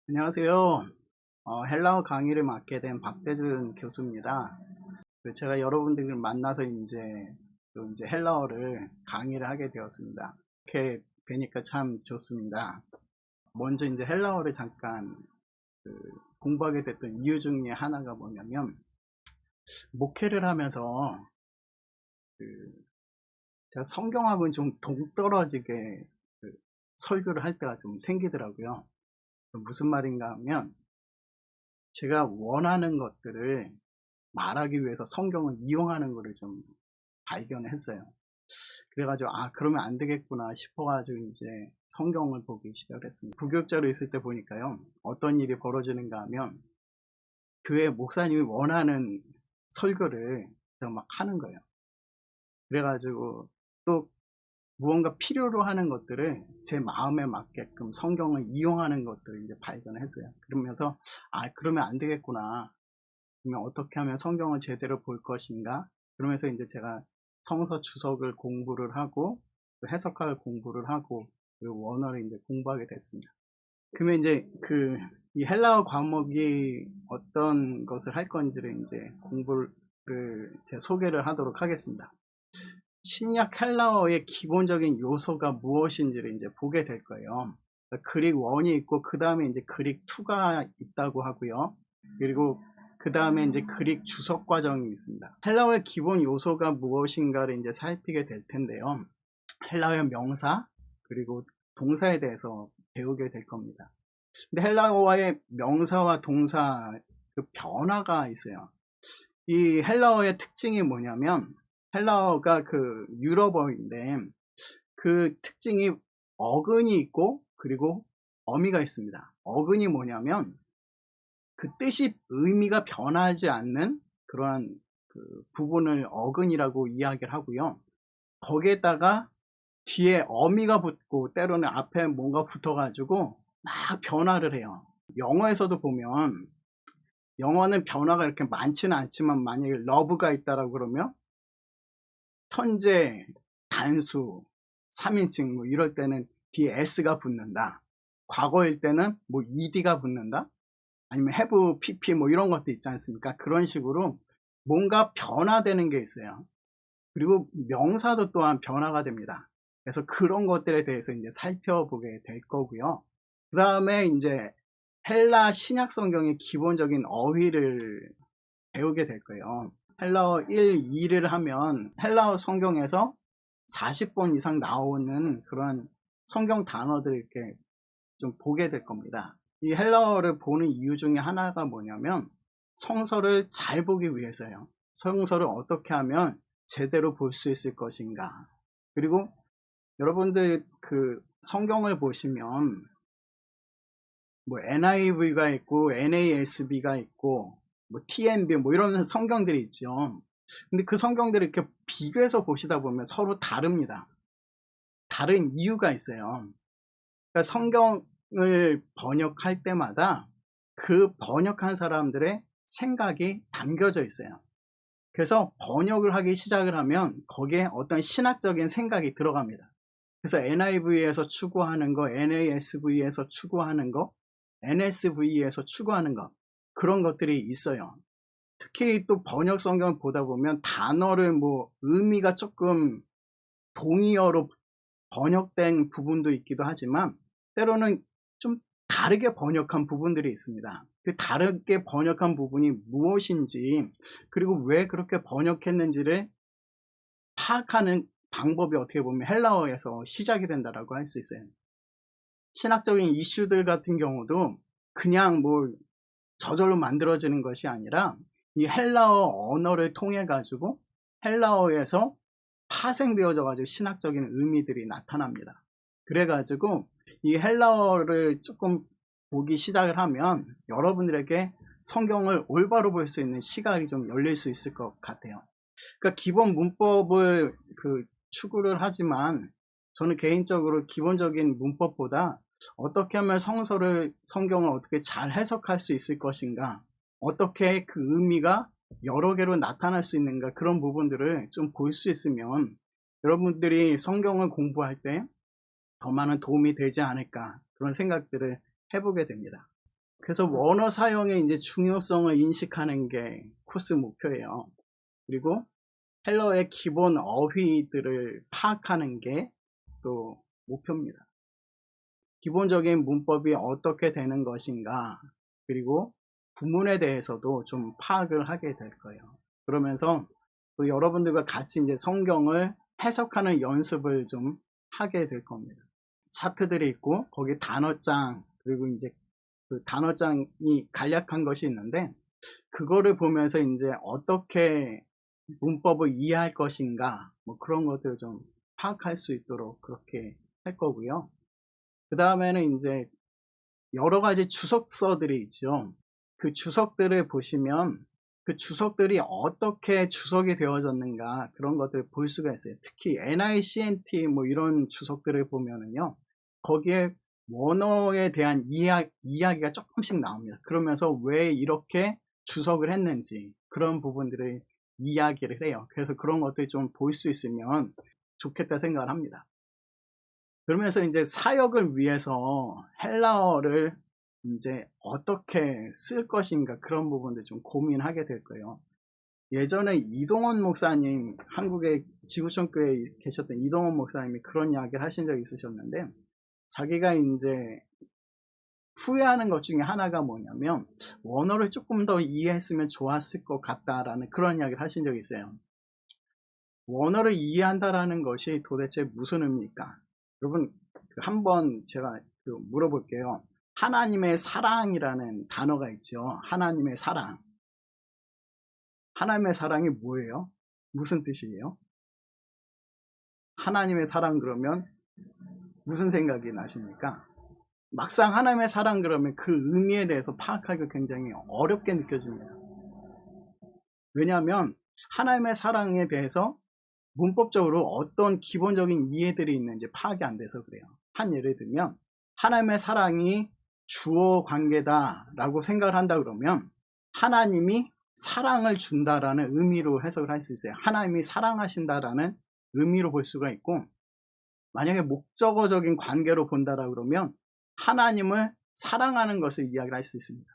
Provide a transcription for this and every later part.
안녕하세요. 헬라어 강의를 맡게 된 박대준 교수입니다. 제가 여러분들을 만나서 이제 헬라어를 강의를 하게 되었습니다. 이렇게 뵈니까 참 좋습니다. 먼저 이제 헬라어를 잠깐 그 공부하게 됐던 이유 중에 하나가 뭐냐면, 목회를 하면서 그 제가 성경하고는 좀 동떨어지게 그 설교를 할 때가 좀 생기더라고요. 무슨 말인가 하면, 제가 원하는 것들을 말하기 위해서 성경을 이용하는 것을 좀 발견했어요. 그래가지고 그러면 안 되겠구나 싶어가지고 이제 성경을 보기 시작했습니다. 부교육자로 있을 때 보니까요, 어떤 일이 벌어지는가 하면 교회 목사님이 원하는 설교를 제가 막 하는 거예요. 그래가지고 또 무언가 필요로 하는 것들을 제 마음에 맞게끔 성경을 이용하는 것들을 이제 발견했어요. 그러면서 그러면 안 되겠구나. 그러면 어떻게 하면 성경을 제대로 볼 것인가? 그러면서 이제 제가 성서 주석을 공부를 하고, 또 해석할 공부를 하고, 그리고 원어를 이제 공부하게 됐습니다. 그러면 이제 이 헬라어 과목이 어떤 것을 할 건지를 이제 공부를 제 소개를 하도록 하겠습니다. 신약 헬라어의 기본적인 요소가 무엇인지를 이제 보게 될 거예요. 그릭 1이 있고, 그 다음에 이제 그릭 2가 있다고 하고요. 그리고 그 다음에 이제 그릭 주석 과정이 있습니다. 헬라어의 기본 요소가 무엇인가를 이제 살피게 될 텐데요. 헬라어의 명사, 그리고 동사에 대해서 배우게 될 겁니다. 근데 헬라어의 명사와 동사 그 변화가 있어요. 이 헬라어의 특징이 뭐냐면, 헬라어가 유럽어인데 그 특징이 어근이 있고, 그리고 어미가 있습니다. 어근이 뭐냐면 그 뜻이 의미가 변하지 않는 그러한 부분을 어근이라고 이야기를 하고요. 거기에다가 뒤에 어미가 붙고, 때로는 앞에 뭔가 붙어가지고 막 변화를 해요. 영어에서도 보면, 영어는 변화가 이렇게 많지는 않지만, 만약에 love가 있다라고 그러면 현재, 단수, 3인칭 뭐 이럴 때는 뒤에 s가 붙는다. 과거일 때는 뭐 ed가 붙는다. 아니면 have, pp 뭐 이런 것도 있지 않습니까? 그런 식으로 뭔가 변화되는 게 있어요. 그리고 명사도 또한 변화가 됩니다. 그래서 그런 것들에 대해서 이제 살펴보게 될 거고요. 그 다음에 이제 헬라 신약 성경의 기본적인 어휘를 배우게 될 거예요. 헬라어 1, 2를 하면 헬라어 성경에서 40번 이상 나오는 그런 성경 단어들을 이렇게 좀 보게 될 겁니다. 이 헬라어를 보는 이유 중에 하나가 뭐냐면, 성서를 잘 보기 위해서요. 성서를 어떻게 하면 제대로 볼 수 있을 것인가. 그리고 여러분들 성경을 보시면 뭐 NIV가 있고 NASB가 있고 뭐 TNB 뭐 이런 성경들이 있죠. 근데 그 성경들을 이렇게 비교해서 보시다 보면 서로 다릅니다. 다른 이유가 있어요. 그러니까 성경을 번역할 때마다 그 번역한 사람들의 생각이 담겨져 있어요. 그래서 번역을 하기 시작을 하면 거기에 어떤 신학적인 생각이 들어갑니다. 그래서 NIV에서 추구하는 거, NASV에서 추구하는 거, NSV에서 추구하는 거, 그런 것들이 있어요. 특히 또 번역 성경을 보다 보면 단어를 뭐 의미가 조금 동의어로 번역된 부분도 있기도 하지만, 때로는 좀 다르게 번역한 부분들이 있습니다. 그 다르게 번역한 부분이 무엇인지, 그리고 왜 그렇게 번역했는지를 파악하는 방법이 어떻게 보면 헬라어에서 시작이 된다라고 할 수 있어요. 신학적인 이슈들 같은 경우도 그냥 뭐 저절로 만들어지는 것이 아니라 이 헬라어 언어를 통해 가지고 헬라어에서 파생되어져 가지고 신학적인 의미들이 나타납니다. 그래 가지고 이 헬라어를 조금 보기 시작을 하면 여러분들에게 성경을 올바로 볼 수 있는 시각이 좀 열릴 수 있을 것 같아요. 그러니까 기본 문법을 추구를 하지만, 저는 개인적으로 기본적인 문법보다 어떻게 하면 성경을 어떻게 잘 해석할 수 있을 것인가, 어떻게 그 의미가 여러 개로 나타날 수 있는가, 그런 부분들을 좀 볼 수 있으면 여러분들이 성경을 공부할 때 더 많은 도움이 되지 않을까, 그런 생각들을 해보게 됩니다. 그래서 원어 사용의 이제 중요성을 인식하는 게 코스 목표예요. 그리고 헬러의 기본 어휘들을 파악하는 게 또 목표입니다. 기본적인 문법이 어떻게 되는 것인가, 그리고 구문에 대해서도 좀 파악을 하게 될 거예요. 그러면서 또 여러분들과 같이 이제 성경을 해석하는 연습을 좀 하게 될 겁니다. 차트들이 있고 거기 단어장, 그리고 이제 그 단어장이 간략한 것이 있는데 그거를 보면서 이제 어떻게 문법을 이해할 것인가, 뭐 그런 것들을 좀 파악할 수 있도록 그렇게 할 거고요. 그 다음에는 이제 여러 가지 주석서들이 있죠. 그 주석들을 보시면 그 주석들이 어떻게 주석이 되어졌는가 그런 것들을 볼 수가 있어요. 특히 NICNT 뭐 이런 주석들을 보면은요, 거기에 원어에 대한 이야기가 조금씩 나옵니다. 그러면서 왜 이렇게 주석을 했는지 그런 부분들을 이야기를 해요. 그래서 그런 것들이 좀 볼 수 있으면 좋겠다 생각을 합니다. 그러면서 이제 사역을 위해서 헬라어를 이제 어떻게 쓸 것인가 그런 부분들 좀 고민하게 될 거예요. 예전에 이동원 목사님, 한국의 지구촌교회에 계셨던 이동원 목사님이 그런 이야기를 하신 적이 있으셨는데, 자기가 이제 후회하는 것 중에 하나가 뭐냐면 원어를 조금 더 이해했으면 좋았을 것 같다라는 그런 이야기를 하신 적이 있어요. 원어를 이해한다라는 것이 도대체 무슨 의미입니까? 여러분, 한번 제가 물어볼게요. 하나님의 사랑이라는 단어가 있죠. 하나님의 사랑. 하나님의 사랑이 뭐예요? 무슨 뜻이에요? 하나님의 사랑 그러면 무슨 생각이 나십니까? 막상 하나님의 사랑 그러면 그 의미에 대해서 파악하기가 굉장히 어렵게 느껴집니다. 왜냐하면 하나님의 사랑에 대해서 문법적으로 어떤 기본적인 이해들이 있는지 파악이 안 돼서 그래요. 한 예를 들면 하나님의 사랑이 주어 관계다라고 생각을 한다 그러면 하나님이 사랑을 준다라는 의미로 해석을 할 수 있어요. 하나님이 사랑하신다라는 의미로 볼 수가 있고, 만약에 목적어적인 관계로 본다라 그러면 하나님을 사랑하는 것을 이야기를 할 수 있습니다.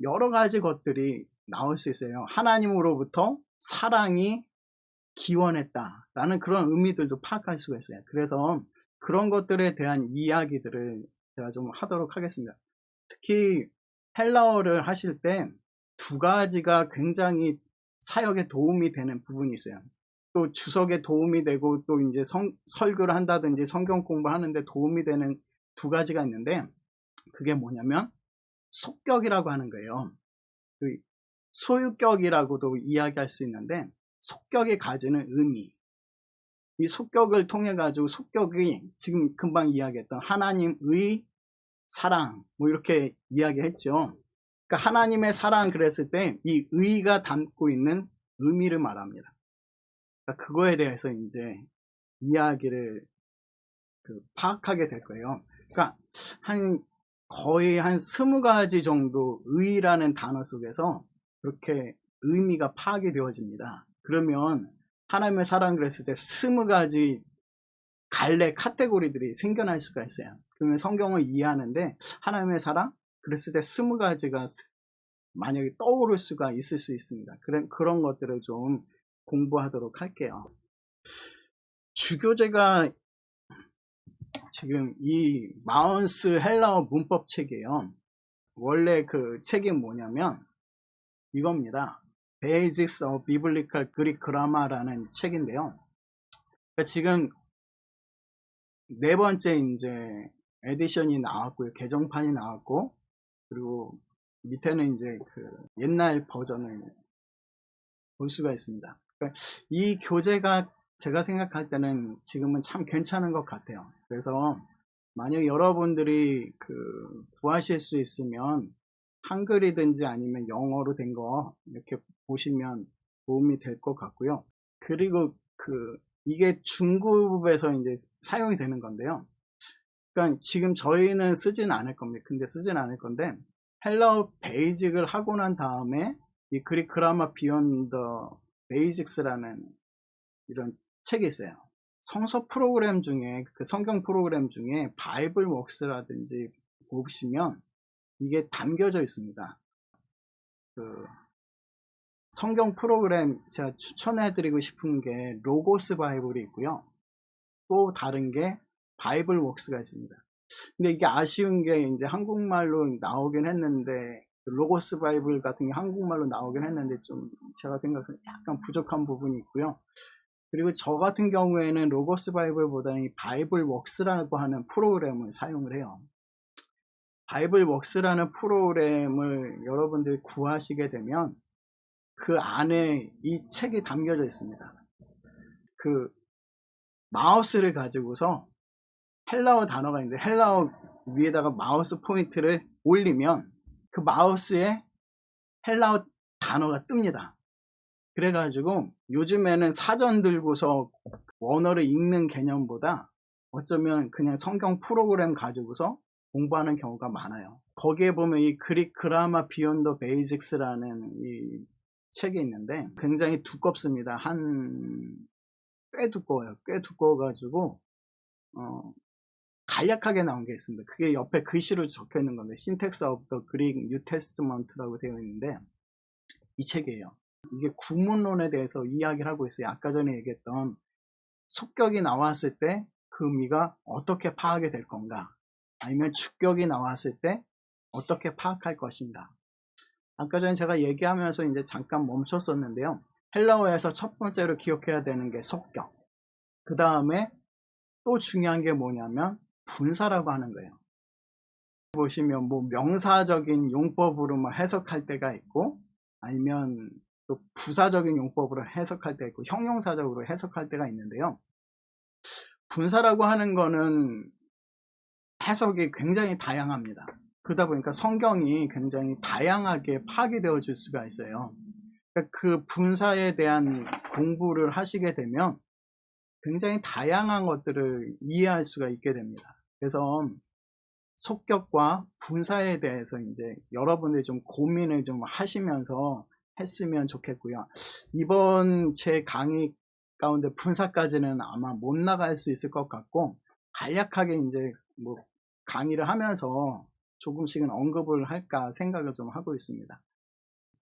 여러 가지 것들이 나올 수 있어요. 하나님으로부터 사랑이 기원했다라는 그런 의미들도 파악할 수가 있어요. 그래서 그런 것들에 대한 이야기들을 제가 좀 하도록 하겠습니다. 특히 헬라어를 하실 때 두 가지가 굉장히 사역에 도움이 되는 부분이 있어요. 또 주석에 도움이 되고 또 이제 설교를 한다든지 성경 공부를 하는데 도움이 되는 두 가지가 있는데, 그게 뭐냐면 속격이라고 하는 거예요. 그 소유격이라고도 이야기할 수 있는데, 속격이 가지는 의미, 이 속격을 통해 가지고 속격이 지금 금방 이야기했던 하나님의 사랑 뭐 이렇게 이야기했죠. 그러니까 하나님의 사랑 그랬을 때 이 의가 담고 있는 의미를 말합니다. 그러니까 그거에 대해서 이제 이야기를 파악하게 될 거예요. 그러니까 거의 한 20가지 정도 의라는 단어 속에서 그렇게 의미가 파악이 되어집니다. 그러면 하나님의 사랑 그랬을 때 20가지 갈래 카테고리들이 생겨날 수가 있어요. 그러면 성경을 이해하는데 하나님의 사랑 그랬을 때 20가지가 만약에 떠오를 수가 있을 수 있습니다. 그런 것들을 좀 공부하도록 할게요. 주교재가 지금 이 마운스 헬라어 문법 책이에요. 원래 그 책이 뭐냐면 이겁니다. Basics of Biblical Greek Grammar라는 책인데요. 그러니까 지금 네 번째 이제 에디션이 나왔고요. 개정판이 나왔고, 그리고 밑에는 이제 그 옛날 버전을 볼 수가 있습니다. 그러니까 이 교재가 제가 생각할 때는 지금은 참 괜찮은 것 같아요. 그래서 만약 여러분들이 구하실 수 있으면 한글이든지 아니면 영어로 된 거 이렇게 보시면 도움이 될 것 같고요. 그리고 이게 중급에서 이제 사용이 되는 건데요. 그러니까 지금 저희는 쓰진 않을 겁니다. 근데 쓰진 않을 건데 헬라어 베이직을 하고 난 다음에 이 그릭 그라마 비욘드 베이직스라는 이런 책이 있어요. 성서 프로그램 중에 그 성경 프로그램 중에 바이블 웍스라든지 보시면 이게 담겨져 있습니다. 그 성경 프로그램 제가 추천해드리고 싶은 게 로고스 바이블이 있고요. 또 다른 게 바이블 웍스가 있습니다. 근데 이게 아쉬운 게 이제 한국말로 나오긴 했는데 로고스 바이블 같은 게 한국말로 나오긴 했는데 좀 제가 생각하면 약간 부족한 부분이 있고요. 그리고 저 같은 경우에는 로고스 바이블보다는 바이블 웍스라고 하는 프로그램을 사용을 해요. 바이블 웍스라는 프로그램을 여러분들이 구하시게 되면 그 안에 이 책이 담겨져 있습니다. 그 마우스를 가지고서 헬라어 단어가 있는데 헬라어 위에다가 마우스 포인트를 올리면 그 마우스에 헬라어 단어가 뜹니다. 그래가지고 요즘에는 사전 들고서 원어를 읽는 개념보다 어쩌면 그냥 성경 프로그램 가지고서 공부하는 경우가 많아요. 거기에 보면 이 그릭 그라마 비욘드 베이직스라는 이 책이 있는데 굉장히 두껍습니다. 꽤 두꺼워요. 꽤 두꺼워가지고 간략하게 나온 게 있습니다. 그게 옆에 글씨로 적혀 있는 건데 신텍스 오브 더 그릭 뉴 테스트먼트라고 되어 있는데 이 책이에요. 이게 구문론에 대해서 이야기를 하고 있어요. 아까 전에 얘기했던 속격이 나왔을 때 그 의미가 어떻게 파악이 될 건가, 아니면 주격이 나왔을 때 어떻게 파악할 것인가. 아까 전에 제가 얘기하면서 이제 잠깐 멈췄었는데요. 헬라어에서 첫 번째로 기억해야 되는 게 속격. 그 다음에 또 중요한 게 뭐냐면 분사라고 하는 거예요. 보시면 뭐 명사적인 용법으로 해석할 때가 있고, 아니면 또 부사적인 용법으로 해석할 때가 있고, 형용사적으로 해석할 때가 있는데요. 분사라고 하는 거는 해석이 굉장히 다양합니다. 그러다 보니까 성경이 굉장히 다양하게 파악이 되어질 수가 있어요. 그러니까 그 분사에 대한 공부를 하시게 되면 굉장히 다양한 것들을 이해할 수가 있게 됩니다. 그래서 속격과 분사에 대해서 이제 여러분들이 좀 고민을 좀 하시면서 했으면 좋겠고요. 이번 제 강의 가운데 분사까지는 아마 못 나갈 수 있을 것 같고, 간략하게 이제 뭐 강의를 하면서 조금씩은 언급을 할까 생각을 좀 하고 있습니다.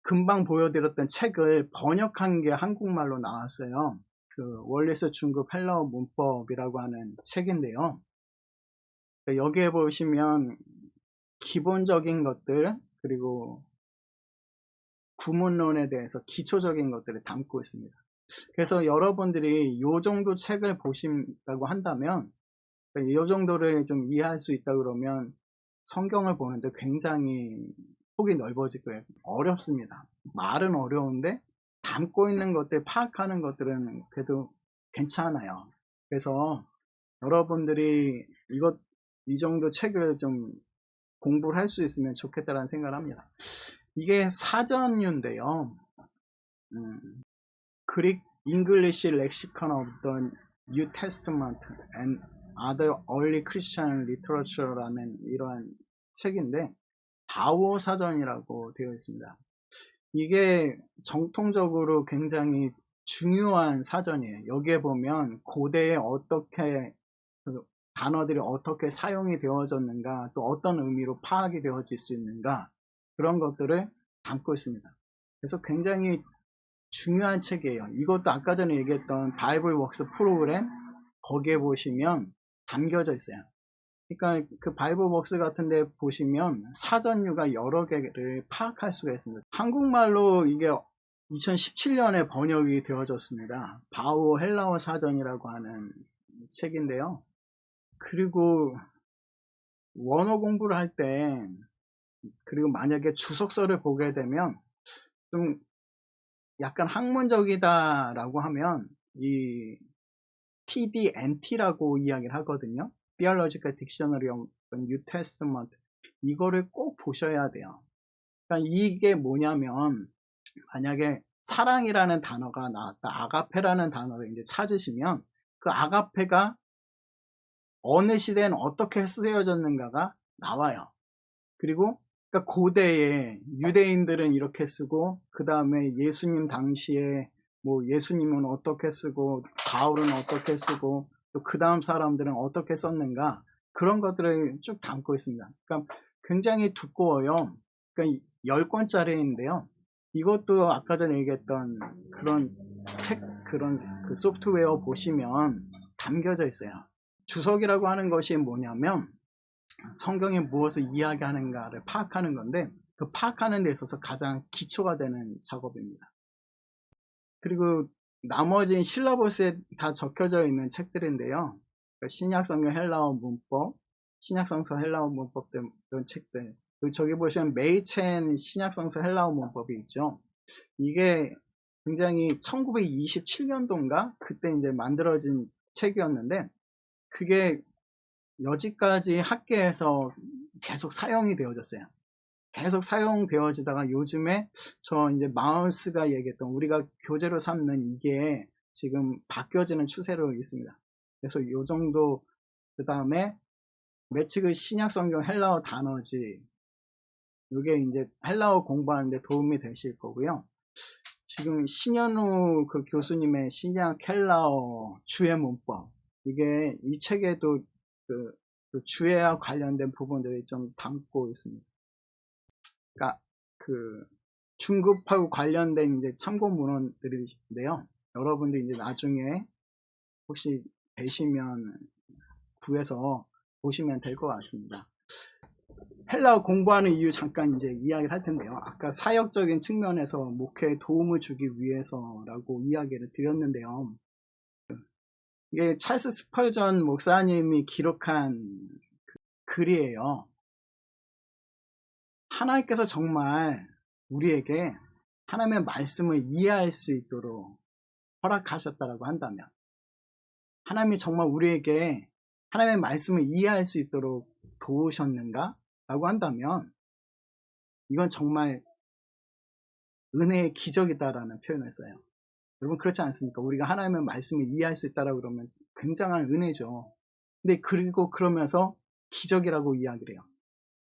금방 보여드렸던 책을 번역한 게 한국말로 나왔어요. 그 월리스 중급 헬라어 문법이라고 하는 책인데요. 여기에 보시면 기본적인 것들, 그리고 구문론에 대해서 기초적인 것들을 담고 있습니다. 그래서 여러분들이 이 정도 책을 보신다고 한다면, 이 정도를 좀 이해할 수 있다 그러면 성경을 보는데 굉장히 폭이 넓어질 거예요. 어렵습니다. 말은 어려운데 담고 있는 것들, 파악하는 것들은 그래도 괜찮아요. 그래서 여러분들이 이 정도 책을 좀 공부를 할 수 있으면 좋겠다라는 생각을 합니다. 이게 사전류인데요. Greek English Lexicon of the New Testament and Other Early Christian Literature라는 이러한 책인데 바오 사전이라고 되어 있습니다. 이게 정통적으로 굉장히 중요한 사전이에요. 여기에 보면 고대에 어떻게 단어들이 어떻게 사용이 되어졌는가, 또 어떤 의미로 파악이 되어질 수 있는가, 그런 것들을 담고 있습니다. 그래서 굉장히 중요한 책이에요. 이것도 아까 전에 얘기했던 바이블 웍스 프로그램, 거기에 보시면 담겨져 있어요. 그러니까 그 바이블 웍스 같은 데 보시면 사전류가 여러 개를 파악할 수가 있습니다. 한국말로 이게 2017년에 번역이 되어졌습니다. 바오 헬라어 사전이라고 하는 책인데요. 그리고 원어 공부를 할 때, 그리고 만약에 주석서를 보게 되면 좀 약간 학문적이다라고 하면 이 TDNT라고 이야기를 하거든요. Theological Dictionary of the New Testament. 이거를 꼭 보셔야 돼요. 그러니까 이게 뭐냐면, 만약에 사랑이라는 단어가 나왔다, 아가페라는 단어를 이제 찾으시면 그 아가페가 어느 시대에는 어떻게 쓰여졌는가가 나와요. 그리고 그러니까 고대에 유대인들은 이렇게 쓰고, 그 다음에 예수님 당시에 뭐 예수님은 어떻게 쓰고, 바울은 어떻게 쓰고, 또 그 다음 사람들은 어떻게 썼는가, 그런 것들을 쭉 담고 있습니다. 그러니까 굉장히 두꺼워요. 그러니까 10권짜리인데요. 이것도 아까 전에 얘기했던 그런 책, 그런 그 소프트웨어 보시면 담겨져 있어요. 주석이라고 하는 것이 뭐냐면 성경이 무엇을 이야기하는가를 파악하는 건데, 그 파악하는 데 있어서 가장 기초가 되는 작업입니다. 그리고 나머지 실라버스에 다 적혀져 있는 책들인데요. 그러니까 신약성경 헬라어 문법, 신약성서 헬라어 문법 등 이런 책들. 그리고 저기 보시면 메이첸 신약성서 헬라어 문법이 있죠. 이게 굉장히 1927년도인가 그때 이제 만들어진 책이었는데, 그게 여지까지 학계에서 계속 사용이 되어졌어요. 계속 사용되어지다가 요즘에 저 이제 마우스가 얘기했던 우리가 교재로 삼는 이게 지금 바뀌어지는 추세로 있습니다. 그래서 요 정도, 그 다음에 매치그 신약성경 헬라어 단어지, 이게 이제 헬라어 공부하는데 도움이 되실 거고요. 지금 신현우 그 교수님의 신약 헬라어 주의 문법, 이게 이 책에도 그 주의와 관련된 부분들이 좀 담고 있습니다. 그러니까 그 중급하고 관련된 이제 참고 문헌들인데요. 여러분들 이제 나중에 혹시 되시면 구해서 보시면 될 것 같습니다. 헬라어 공부하는 이유 잠깐 이제 이야기를 할 텐데요. 아까 사역적인 측면에서 목회에 도움을 주기 위해서라고 이야기를 드렸는데요. 이게 찰스 스펄전 목사님이 기록한 글이에요. 하나님께서 정말 우리에게 하나님의 말씀을 이해할 수 있도록 허락하셨다라고 한다면, 하나님이 정말 우리에게 하나님의 말씀을 이해할 수 있도록 도우셨는가? 라고 한다면 이건 정말 은혜의 기적이다라는 표현을 써요. 여러분 그렇지 않습니까? 우리가 하나님의 말씀을 이해할 수 있다라고 그러면 굉장한 은혜죠. 근데 그리고 그러면서 기적이라고 이야기를 해요.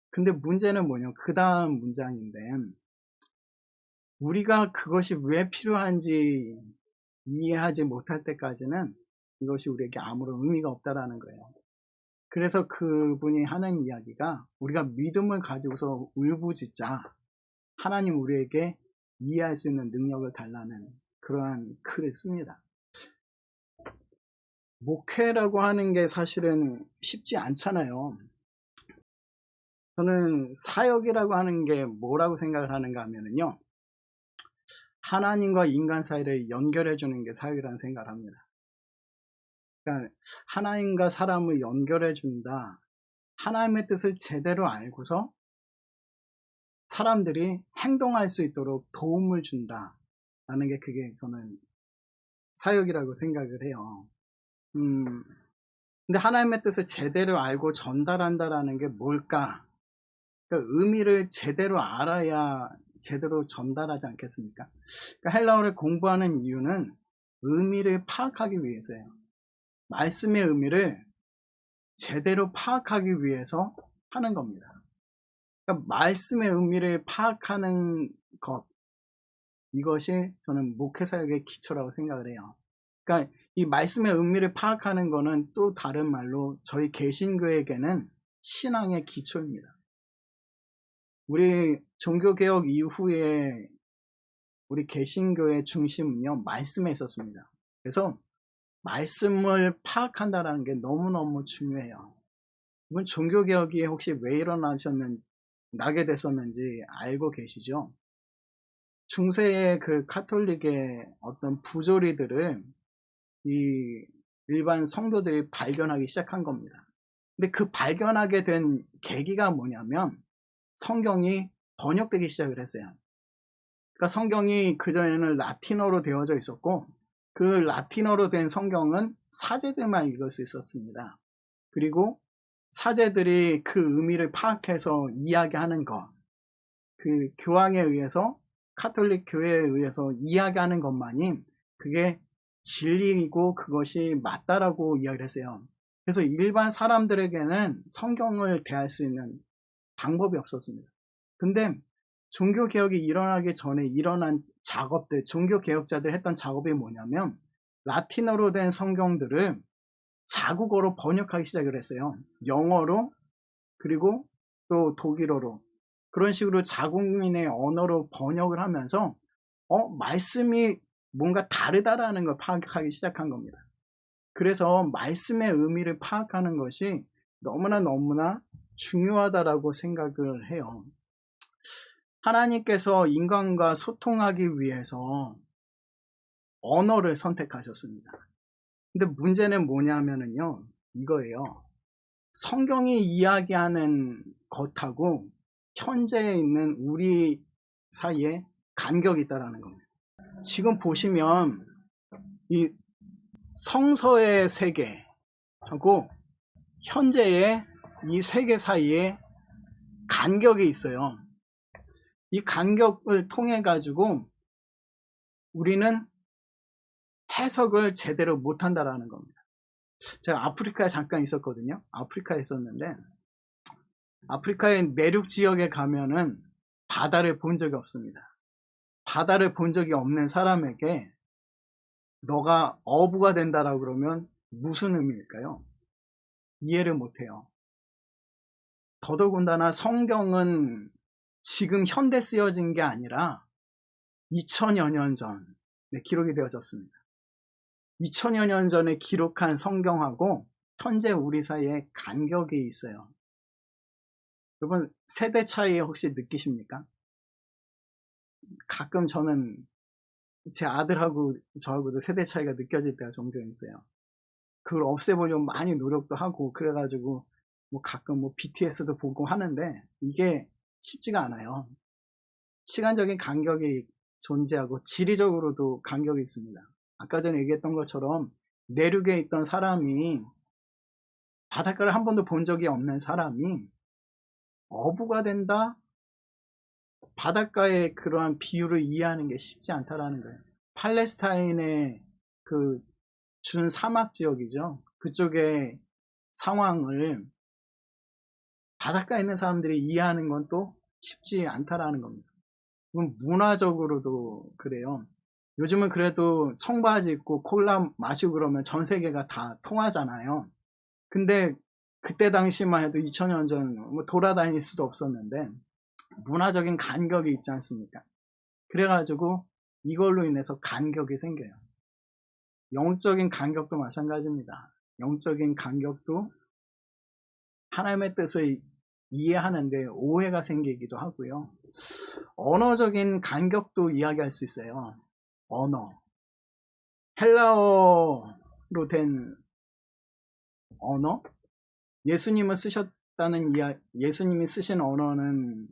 근데 문제는 뭐냐면 그 다음 문장인데, 우리가 그것이 왜 필요한지 이해하지 못할 때까지는 이것이 우리에게 아무런 의미가 없다라는 거예요. 그래서 그분이 하는 이야기가, 우리가 믿음을 가지고서 울부짖자 하나님 우리에게 이해할 수 있는 능력을 달라는 그러한 글을 씁니다. 목회라고 하는 게 사실은 쉽지 않잖아요. 저는 사역이라고 하는 게 뭐라고 생각을 하는가 하면요, 하나님과 인간 사이를 연결해 주는 게 사역이라는 생각을 합니다. 그러니까 하나님과 사람을 연결해 준다, 하나님의 뜻을 제대로 알고서 사람들이 행동할 수 있도록 도움을 준다 라는 게, 그게 저는 사역이라고 생각을 해요. 근데 하나님의 뜻을 제대로 알고 전달한다라는 게 뭘까? 그러니까 의미를 제대로 알아야 제대로 전달하지 않겠습니까? 그러니까 헬라어를 공부하는 이유는 의미를 파악하기 위해서예요. 말씀의 의미를 제대로 파악하기 위해서 하는 겁니다. 그러니까 말씀의 의미를 파악하는 것, 이것이 저는 목회사역의 기초라고 생각을 해요. 그러니까 이 말씀의 의미를 파악하는 것은 또 다른 말로 저희 개신교에게는 신앙의 기초입니다. 우리 종교개혁 이후에 우리 개신교의 중심은요, 말씀에 있었습니다. 그래서 말씀을 파악한다는 게 너무너무 중요해요. 이번 종교개혁이 혹시 왜 나게 됐었는지 알고 계시죠? 중세의 그 카톨릭의 어떤 부조리들을 이 일반 성도들이 발견하기 시작한 겁니다. 근데 그 발견하게 된 계기가 뭐냐면 성경이 번역되기 시작을 했어요. 그러니까 성경이 그전에는 라틴어로 되어져 있었고, 그 라틴어로 된 성경은 사제들만 읽을 수 있었습니다. 그리고 사제들이 그 의미를 파악해서 이야기하는 것, 그 교황에 의해서, 카톨릭 교회에 의해서 이야기하는 것만이 그게 진리이고 그것이 맞다라고 이야기를 했어요. 그래서 일반 사람들에게는 성경을 대할 수 있는 방법이 없었습니다. 근데 종교개혁이 일어나기 전에 일어난 작업들, 종교개혁자들 했던 작업이 뭐냐면 라틴어로 된 성경들을 자국어로 번역하기 시작을 했어요. 영어로, 그리고 또 독일어로 그런 식으로 자국민의 언어로 번역을 하면서 말씀이 뭔가 다르다라는 걸 파악하기 시작한 겁니다. 그래서 말씀의 의미를 파악하는 것이 너무나 중요하다라고 생각을 해요. 하나님께서 인간과 소통하기 위해서 언어를 선택하셨습니다. 근데 문제는 뭐냐면요, 이거예요. 성경이 이야기하는 것하고 현재에 있는 우리 사이에 간격이 있다라는 겁니다. 지금 보시면 이 성서의 세계하고 현재의 이 세계 사이에 간격이 있어요. 이 간격을 통해 가지고 우리는 해석을 제대로 못한다라는 겁니다. 제가 아프리카에 잠깐 있었거든요. 아프리카에 있었는데 아프리카의 내륙 지역에 가면은 바다를 본 적이 없습니다. 바다를 본 적이 없는 사람에게 너가 어부가 된다라고 그러면 무슨 의미일까요? 이해를 못해요. 더더군다나 성경은 지금 현대 쓰여진 게 아니라 2000여 년 전에 기록이 되어졌습니다. 2000여 년 전에 기록한 성경하고 현재 우리 사이에 간격이 있어요. 여러분, 세대 차이 혹시 느끼십니까? 가끔 저는 제 아들하고 저하고도 세대 차이가 느껴질 때가 종종 있어요. 그걸 없애보려고 많이 노력도 하고 그래가지고 뭐 가끔 뭐 BTS도 보고 하는데 이게 쉽지가 않아요. 시간적인 간격이 존재하고 지리적으로도 간격이 있습니다. 아까 전에 얘기했던 것처럼 내륙에 있던 사람이 바닷가를 한 번도 본 적이 없는 사람이 어부가 된다? 바닷가의 그러한 비유를 이해하는 게 쉽지 않다라는 거예요. 팔레스타인의 그 준 사막 지역이죠. 그쪽의 상황을 바닷가에 있는 사람들이 이해하는 건 또 쉽지 않다라는 겁니다. 그건 문화적으로도 그래요. 요즘은 그래도 청바지 입고 콜라 마시고 그러면 전 세계가 다 통하잖아요. 근데 그때 당시만 해도 2000년 전 뭐 돌아다닐 수도 없었는데 문화적인 간격이 있지 않습니까? 그래가지고 이걸로 인해서 간격이 생겨요. 영적인 간격도 마찬가지입니다. 영적인 간격도 하나님의 뜻을 이해하는데 오해가 생기기도 하고요. 언어적인 간격도 이야기할 수 있어요. 언어. 헬라어로 된 언어? 예수님이 쓰신 언어는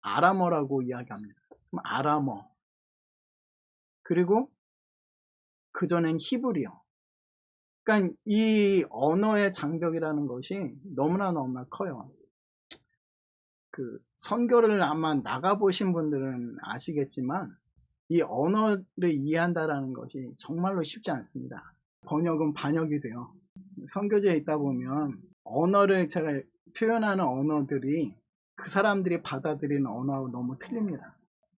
아람어라고 이야기합니다. 그럼 아람어. 그리고 그전엔 히브리어. 그러니까 이 언어의 장벽이라는 것이 너무나 커요. 그 선교를 아마 나가보신 분들은 아시겠지만 이 언어를 이해한다라는 것이 정말로 쉽지 않습니다. 번역은 반역이 돼요. 선교지에 있다 보면 언어를 제가 표현하는 언어들이 그 사람들이 받아들이는 언어하고 너무 틀립니다.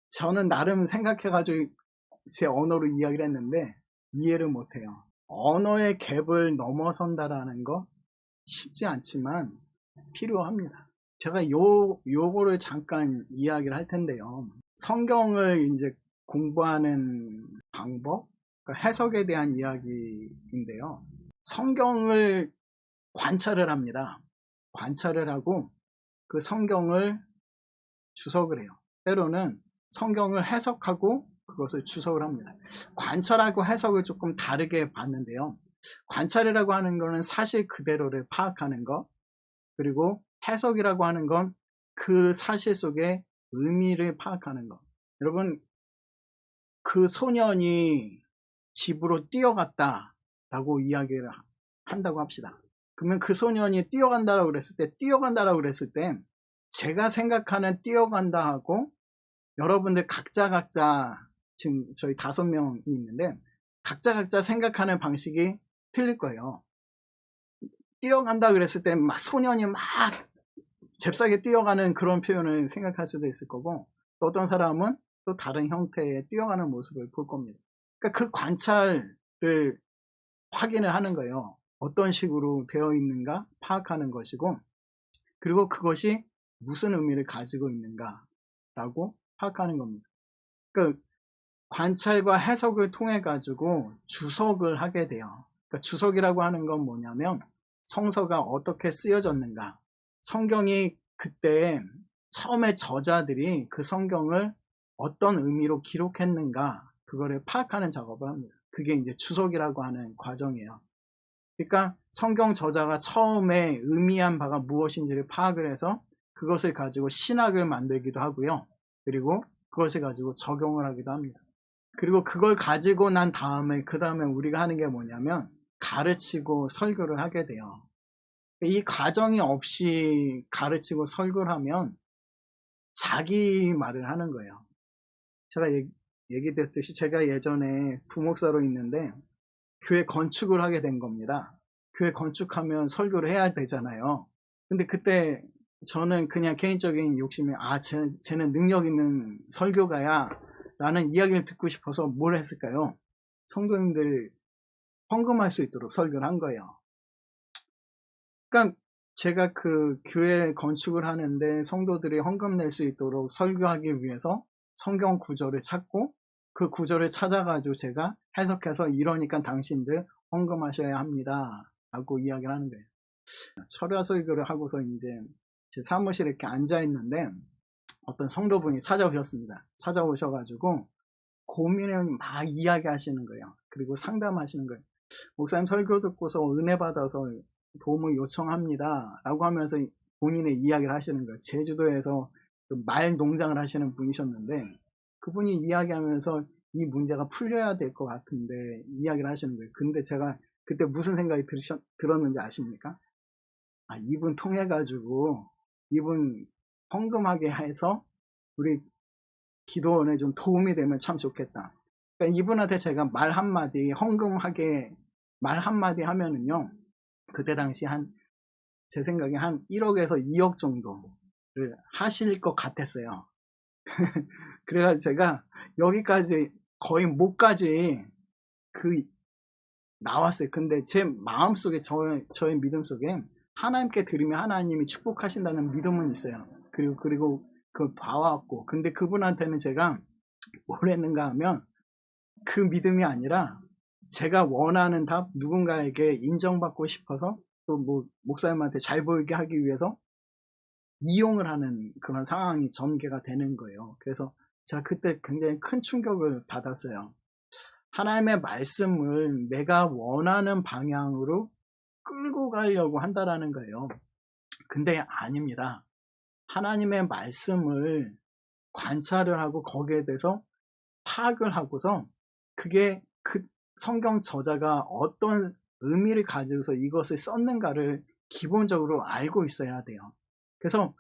저는 나름 생각해가지고 제 언어로 이야기를 했는데 이해를 못해요. 언어의 갭을 넘어선다라는 거 쉽지 않지만 필요합니다. 제가 요거를 잠깐 이야기를 할 텐데요. 성경을 이제 공부하는 방법, 그러니까 해석에 대한 이야기인데요. 성경을 관찰을 합니다. 관찰을 하고 그 성경을 주석을 해요. 때로는 성경을 해석하고 그것을 주석을 합니다. 관찰하고 해석을 조금 다르게 봤는데요. 관찰이라고 하는 것은 사실 그대로를 파악하는 것, 그리고 해석이라고 하는 건 그 사실 속의 의미를 파악하는 것. 여러분, 그 소년이 집으로 뛰어갔다라고 이야기를 한다고 합시다. 그러면 그 소년이 뛰어간다라고 그랬을 때 제가 생각하는 뛰어간다 하고 여러분들 각자 지금 저희 5명이 있는데 각자 생각하는 방식이 틀릴 거예요. 뛰어간다 그랬을 때 막 소년이 막 잽싸게 뛰어가는 그런 표현을 생각할 수도 있을 거고 또 어떤 사람은 또 다른 형태의 뛰어가는 모습을 볼 겁니다. 그러니까 그 관찰을 확인을 하는 거예요. 어떤 식으로 되어 있는가 파악하는 것이고 그리고 그것이 무슨 의미를 가지고 있는가라고 파악하는 겁니다. 그러니까 관찰과 해석을 통해 가지고 주석을 하게 돼요. 그러니까 주석이라고 하는 건 뭐냐면 성서가 어떻게 쓰여졌는가, 성경이 그때 처음에 저자들이 그 성경을 어떤 의미로 기록했는가, 그거를 파악하는 작업을 합니다. 그게 이제 주석이라고 하는 과정이에요. 그러니까 성경 저자가 처음에 의미한 바가 무엇인지를 파악을 해서 그것을 가지고 신학을 만들기도 하고요. 그리고 그것을 가지고 적용을 하기도 합니다. 그리고 그걸 가지고 난 다음에 그 다음에 우리가 하는 게 뭐냐면 가르치고 설교를 하게 돼요. 이 과정이 없이 가르치고 설교를 하면 자기 말을 하는 거예요. 제가 얘기드렸듯이 제가 예전에 부목사로 있는데 교회 건축을 하게 된 겁니다. 교회 건축하면 설교를 해야 되잖아요. 근데 그때 저는 그냥 개인적인 욕심이 쟤는 능력 있는 설교가야 라는 이야기를 듣고 싶어서 뭘 했을까요? 성도님들 헌금할 수 있도록 설교를 한 거예요. 그러니까 제가 그 교회 건축을 하는데 성도들이 헌금 낼 수 있도록 설교하기 위해서 성경 구절을 찾고 그 구절을 찾아가지고 제가 해석해서 이러니까 당신들 헌금하셔야 합니다 라고 이야기를 하는 거예요. 철야 설교를 하고서 이제 제 사무실에 이렇게 앉아 있는데 어떤 성도분이 찾아오셨습니다. 찾아오셔가지고 고민을 막 이야기하시는 거예요. 그리고 상담하시는 거예요. 목사님 설교 듣고서 은혜 받아서 도움을 요청합니다 라고 하면서 본인의 이야기를 하시는 거예요. 제주도에서 말 농장을 하시는 분이셨는데 그분이 이야기하면서 이 문제가 풀려야 될 것 같은데 이야기를 하시는 거예요. 근데 제가 그때 무슨 생각이 들었는지 아십니까? 이분 통해 가지고 이분 헌금하게 해서 우리 기도원에 좀 도움이 되면 참 좋겠다. 그러니까 이분한테 제가 말 한마디 헌금하게 말 한마디 하면은요, 그때 당시 제 생각에 한 1억에서 2억 정도를 하실 것 같았어요. 그래가지고 제가 여기까지 거의 목까지 나왔어요. 근데 제 마음속에 저의 믿음 속에 하나님께 드리면 하나님이 축복하신다는 믿음은 있어요. 그리고 그걸 봐왔고, 근데 그분한테는 제가 뭘 했는가 하면 그 믿음이 아니라 제가 원하는 답, 누군가에게 인정받고 싶어서 또 뭐 목사님한테 잘 보이게 하기 위해서 이용을 하는 그런 상황이 전개가 되는 거예요. 그래서 제가 그때 굉장히 큰 충격을 받았어요. 하나님의 말씀을 내가 원하는 방향으로 끌고 가려고 한다라는 거예요. 근데 아닙니다. 하나님의 말씀을 관찰을 하고 거기에 대해서 파악을 하고서 그게 그 성경 저자가 어떤 의미를 가지고서 이것을 썼는가를 기본적으로 알고 있어야 돼요. 그래서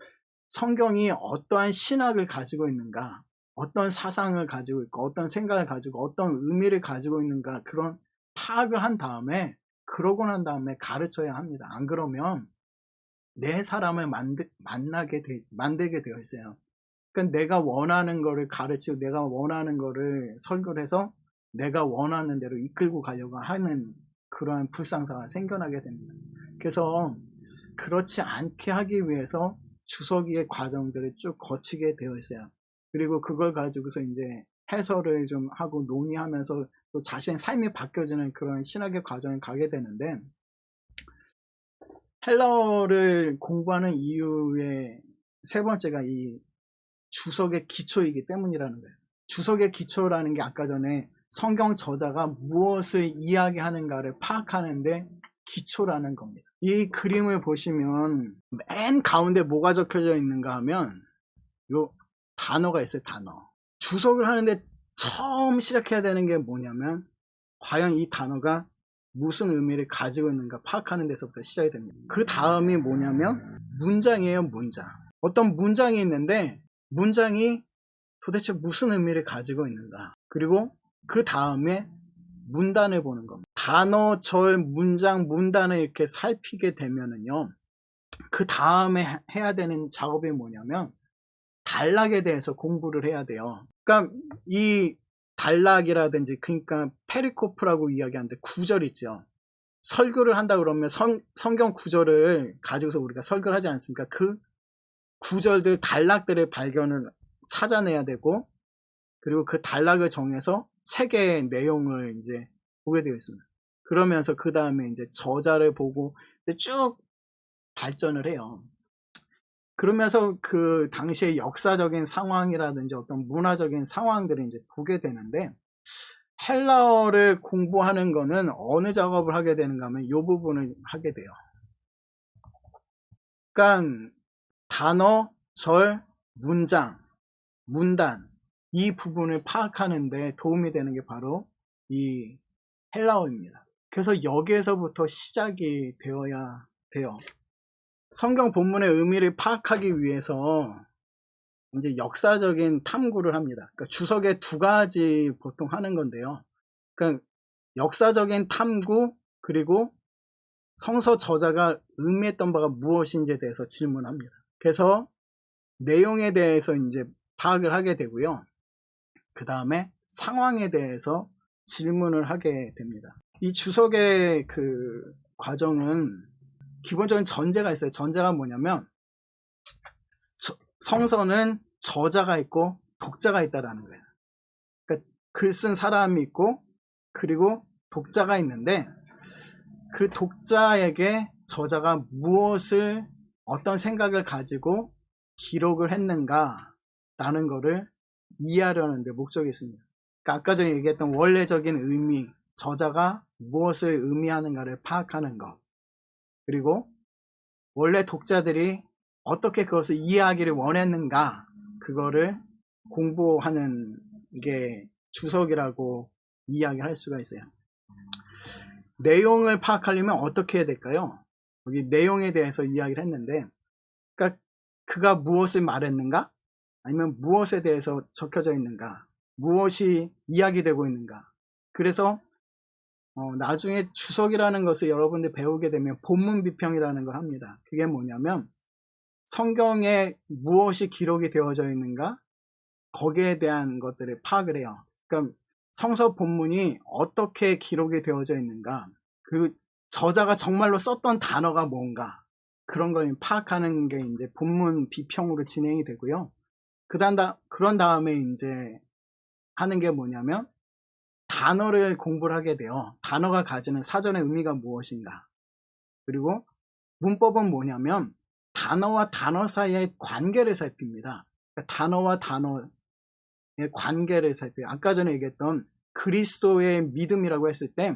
성경이 어떠한 신학을 가지고 있는가, 어떤 사상을 가지고 있고, 어떤 생각을 가지고, 어떤 의미를 가지고 있는가, 그런 파악을 한 다음에, 그러고 난 다음에 가르쳐야 합니다. 안 그러면 내 사람을 만들게 되어 있어요. 그러니까 내가 원하는 거를 가르치고, 내가 원하는 거를 설교를 해서 내가 원하는 대로 이끌고 가려고 하는 그러한 불상사가 생겨나게 됩니다. 그래서 그렇지 않게 하기 위해서 주석이의 과정들을 쭉 거치게 되어 있어요. 그리고 그걸 가지고서 이제 해설을 좀 하고 논의하면서 또 자신의 삶이 바뀌어지는 그런 신학의 과정을 가게 되는데, 헬러를 공부하는 이유의 세 번째가 이 주석의 기초이기 때문이라는 거예요. 주석의 기초라는 게 아까 전에 성경 저자가 무엇을 이야기하는가를 파악하는데 기초라는 겁니다. 이 그림을 보시면 맨 가운데 뭐가 적혀져 있는가 하면 요 단어가 있어요. 단어. 주석을 하는데 처음 시작해야 되는 게 뭐냐면 과연 이 단어가 무슨 의미를 가지고 있는가 파악하는 데서부터 시작이 됩니다. 그 다음이 뭐냐면 문장이에요. 문장. 어떤 문장이 있는데 문장이 도대체 무슨 의미를 가지고 있는가, 그리고 그 다음에 문단을 보는 겁니다. 단어, 절, 문장, 문단을 이렇게 살피게 되면은요, 그 다음에 해야 되는 작업이 뭐냐면 단락에 대해서 공부를 해야 돼요. 그러니까 이 단락이라든지, 그러니까 페리코프라고 이야기하는데 구절 있죠. 설교를 한다 그러면 성경 구절을 가지고서 우리가 설교를 하지 않습니까? 그 구절들, 단락들을 발견을 찾아내야 되고, 그리고 그 단락을 정해서 책의 내용을 이제 보게 되어 있습니다. 그러면서 그 다음에 이제 저자를 보고 쭉 발전을 해요. 그러면서 그 당시의 역사적인 상황이라든지 어떤 문화적인 상황들을 이제 보게 되는데, 헬라어를 공부하는 거는 어느 작업을 하게 되는가 하면 이 부분을 하게 돼요. 그러니까 단어, 절, 문장, 문단 이 부분을 파악하는 데 도움이 되는 게 바로 이 헬라어입니다. 그래서 여기에서부터 시작이 되어야 돼요. 성경 본문의 의미를 파악하기 위해서 이제 역사적인 탐구를 합니다. 그러니까 주석에 두 가지 보통 하는 건데요. 그러니까 역사적인 탐구, 그리고 성서 저자가 의미했던 바가 무엇인지에 대해서 질문합니다. 그래서 내용에 대해서 이제 파악을 하게 되고요. 그 다음에 상황에 대해서 질문을 하게 됩니다. 이 주석의 그 과정은 기본적인 전제가 있어요. 전제가 뭐냐면 성서는 저자가 있고 독자가 있다라는 거예요. 그러니까 글 쓴 사람이 있고 그리고 독자가 있는데, 그 독자에게 저자가 무엇을, 어떤 생각을 가지고 기록을 했는가라는 거를 이해하려는 데 목적이 있습니다. 그러니까 아까 전에 얘기했던 원래적인 의미, 저자가 무엇을 의미하는가를 파악하는 것, 그리고 원래 독자들이 어떻게 그것을 이해하기를 원했는가, 그거를 공부하는 게 주석이라고 이야기할 수가 있어요. 내용을 파악하려면 어떻게 해야 될까요? 여기 내용에 대해서 이야기를 했는데, 그러니까 그가 무엇을 말했는가? 아니면 무엇에 대해서 적혀져 있는가? 무엇이 이야기되고 있는가? 그래서 나중에 주석이라는 것을 여러분들 배우게 되면 본문 비평이라는 걸 합니다. 그게 뭐냐면 성경에 무엇이 기록이 되어져 있는가? 거기에 대한 것들을 파악을 해요. 그러니까 성서 본문이 어떻게 기록이 되어져 있는가? 그리고 저자가 정말로 썼던 단어가 뭔가? 그런 걸 파악하는 게 이제 본문 비평으로 진행이 되고요. 그런 다음에 이제 하는 게 뭐냐면 단어를 공부를 하게 돼요. 단어가 가지는 사전의 의미가 무엇인가. 그리고 문법은 뭐냐면 단어와 단어 사이의 관계를 살핍니다. 그러니까 단어와 단어의 관계를 살펴요. 아까 전에 얘기했던 그리스도의 믿음이라고 했을 때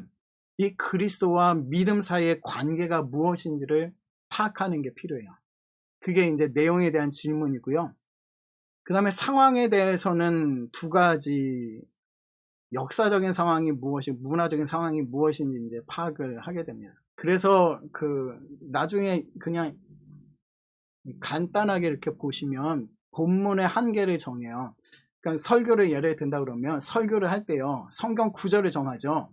이 그리스도와 믿음 사이의 관계가 무엇인지를 파악하는 게 필요해요. 그게 이제 내용에 대한 질문이고요. 그 다음에 상황에 대해서는 두 가지, 역사적인 상황이 무엇이고 문화적인 상황이 무엇인지 이제 파악을 하게 됩니다. 그래서 나중에 그냥 간단하게 이렇게 보시면 본문의 한계를 정해요. 그러니까 설교를 예를 든다 그러면 설교를 할 때요, 성경 구절을 정하죠.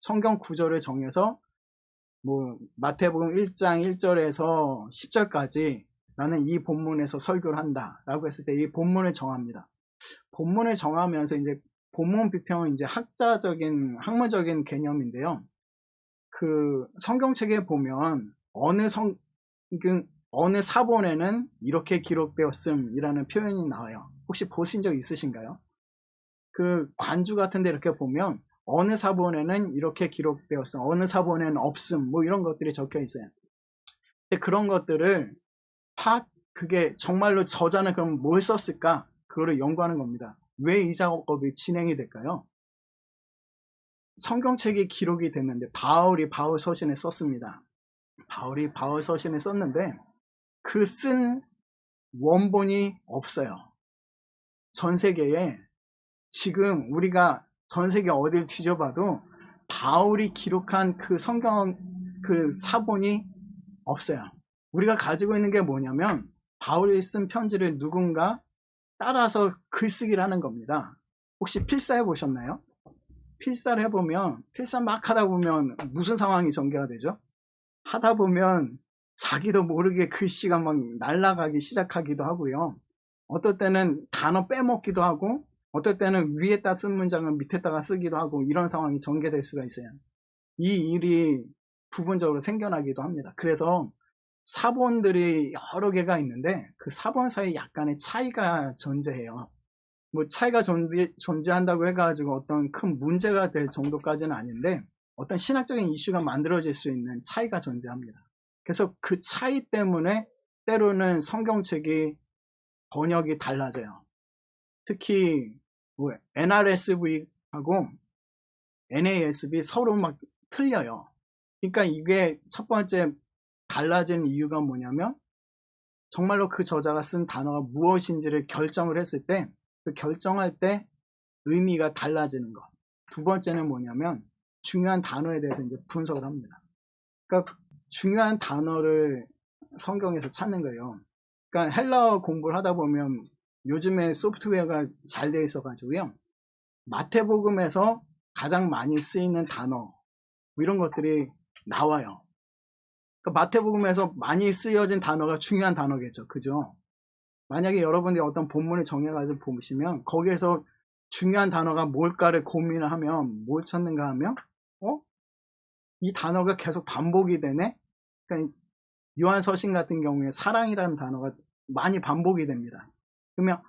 성경 구절을 정해서 뭐 마태복음 1장 1절에서 10절까지 나는 이 본문에서 설교를 한다 라고 했을 때 이 본문을 정합니다. 본문을 정하면서 이제 본문 비평은 이제 학문적인 개념인데요. 그 성경책에 보면 어느 사본에는 이렇게 기록되었음이라는 표현이 나와요. 혹시 보신 적 있으신가요? 그 관주 같은 데 이렇게 보면 어느 사본에는 이렇게 기록되었음, 어느 사본에는 없음, 뭐 이런 것들이 적혀 있어요. 근데 그런 것들을 그게 정말로 저자는 그럼 뭘 썼을까? 그거를 연구하는 겁니다. 왜 이 작업이 진행이 될까요? 성경책이 기록이 됐는데 바울이 바울 서신을 썼습니다. 바울이 바울 서신을 썼는데 그 쓴 원본이 없어요. 전 세계에 지금 우리가 전 세계 어딜 뒤져봐도 바울이 기록한 그 성경 그 사본이 없어요. 우리가 가지고 있는 게 뭐냐면 바울이 쓴 편지를 누군가 따라서 글쓰기를 하는 겁니다. 혹시 필사해 보셨나요? 필사를 해보면 필사 막 하다 보면 무슨 상황이 전개가 되죠? 하다 보면 자기도 모르게 글씨가 막 날아가기 시작하기도 하고요. 어떨 때는 단어 빼먹기도 하고 어떨 때는 위에다 쓴 문장을 밑에다가 쓰기도 하고 이런 상황이 전개될 수가 있어요. 이 일이 부분적으로 생겨나기도 합니다. 그래서 사본들이 여러 개가 있는데 그 사본 사이에 약간의 차이가 존재해요. 뭐 차이가 존재한다고 해가지고 어떤 큰 문제가 될 정도까지는 아닌데 어떤 신학적인 이슈가 만들어질 수 있는 차이가 존재합니다. 그래서 그 차이 때문에 때로는 성경책이 번역이 달라져요. 특히 뭐 NRSV하고 NASB 서로 막 틀려요. 그러니까 이게 첫 번째 달라진 이유가 뭐냐면 정말로 그 저자가 쓴 단어가 무엇인지를 결정을 했을 때 그 결정할 때 의미가 달라지는 것. 두 번째는 뭐냐면 중요한 단어에 대해서 이제 분석을 합니다. 그러니까 중요한 단어를 성경에서 찾는 거예요. 그러니까 헬라어 공부를 하다 보면 요즘에 소프트웨어가 잘 되어 있어 가지고요. 마태복음에서 가장 많이 쓰이는 단어 뭐 이런 것들이 나와요. 그러니까 마태복음에서 많이 쓰여진 단어가 중요한 단어겠죠. 그죠? 만약에 여러분들이 어떤 본문을 정해가지고 보시면 거기에서 중요한 단어가 뭘까를 고민을 하면 뭘 찾는가 하면 이 단어가 계속 반복이 되네? 그러니까 요한서신 같은 경우에 사랑이라는 단어가 많이 반복이 됩니다. 그러면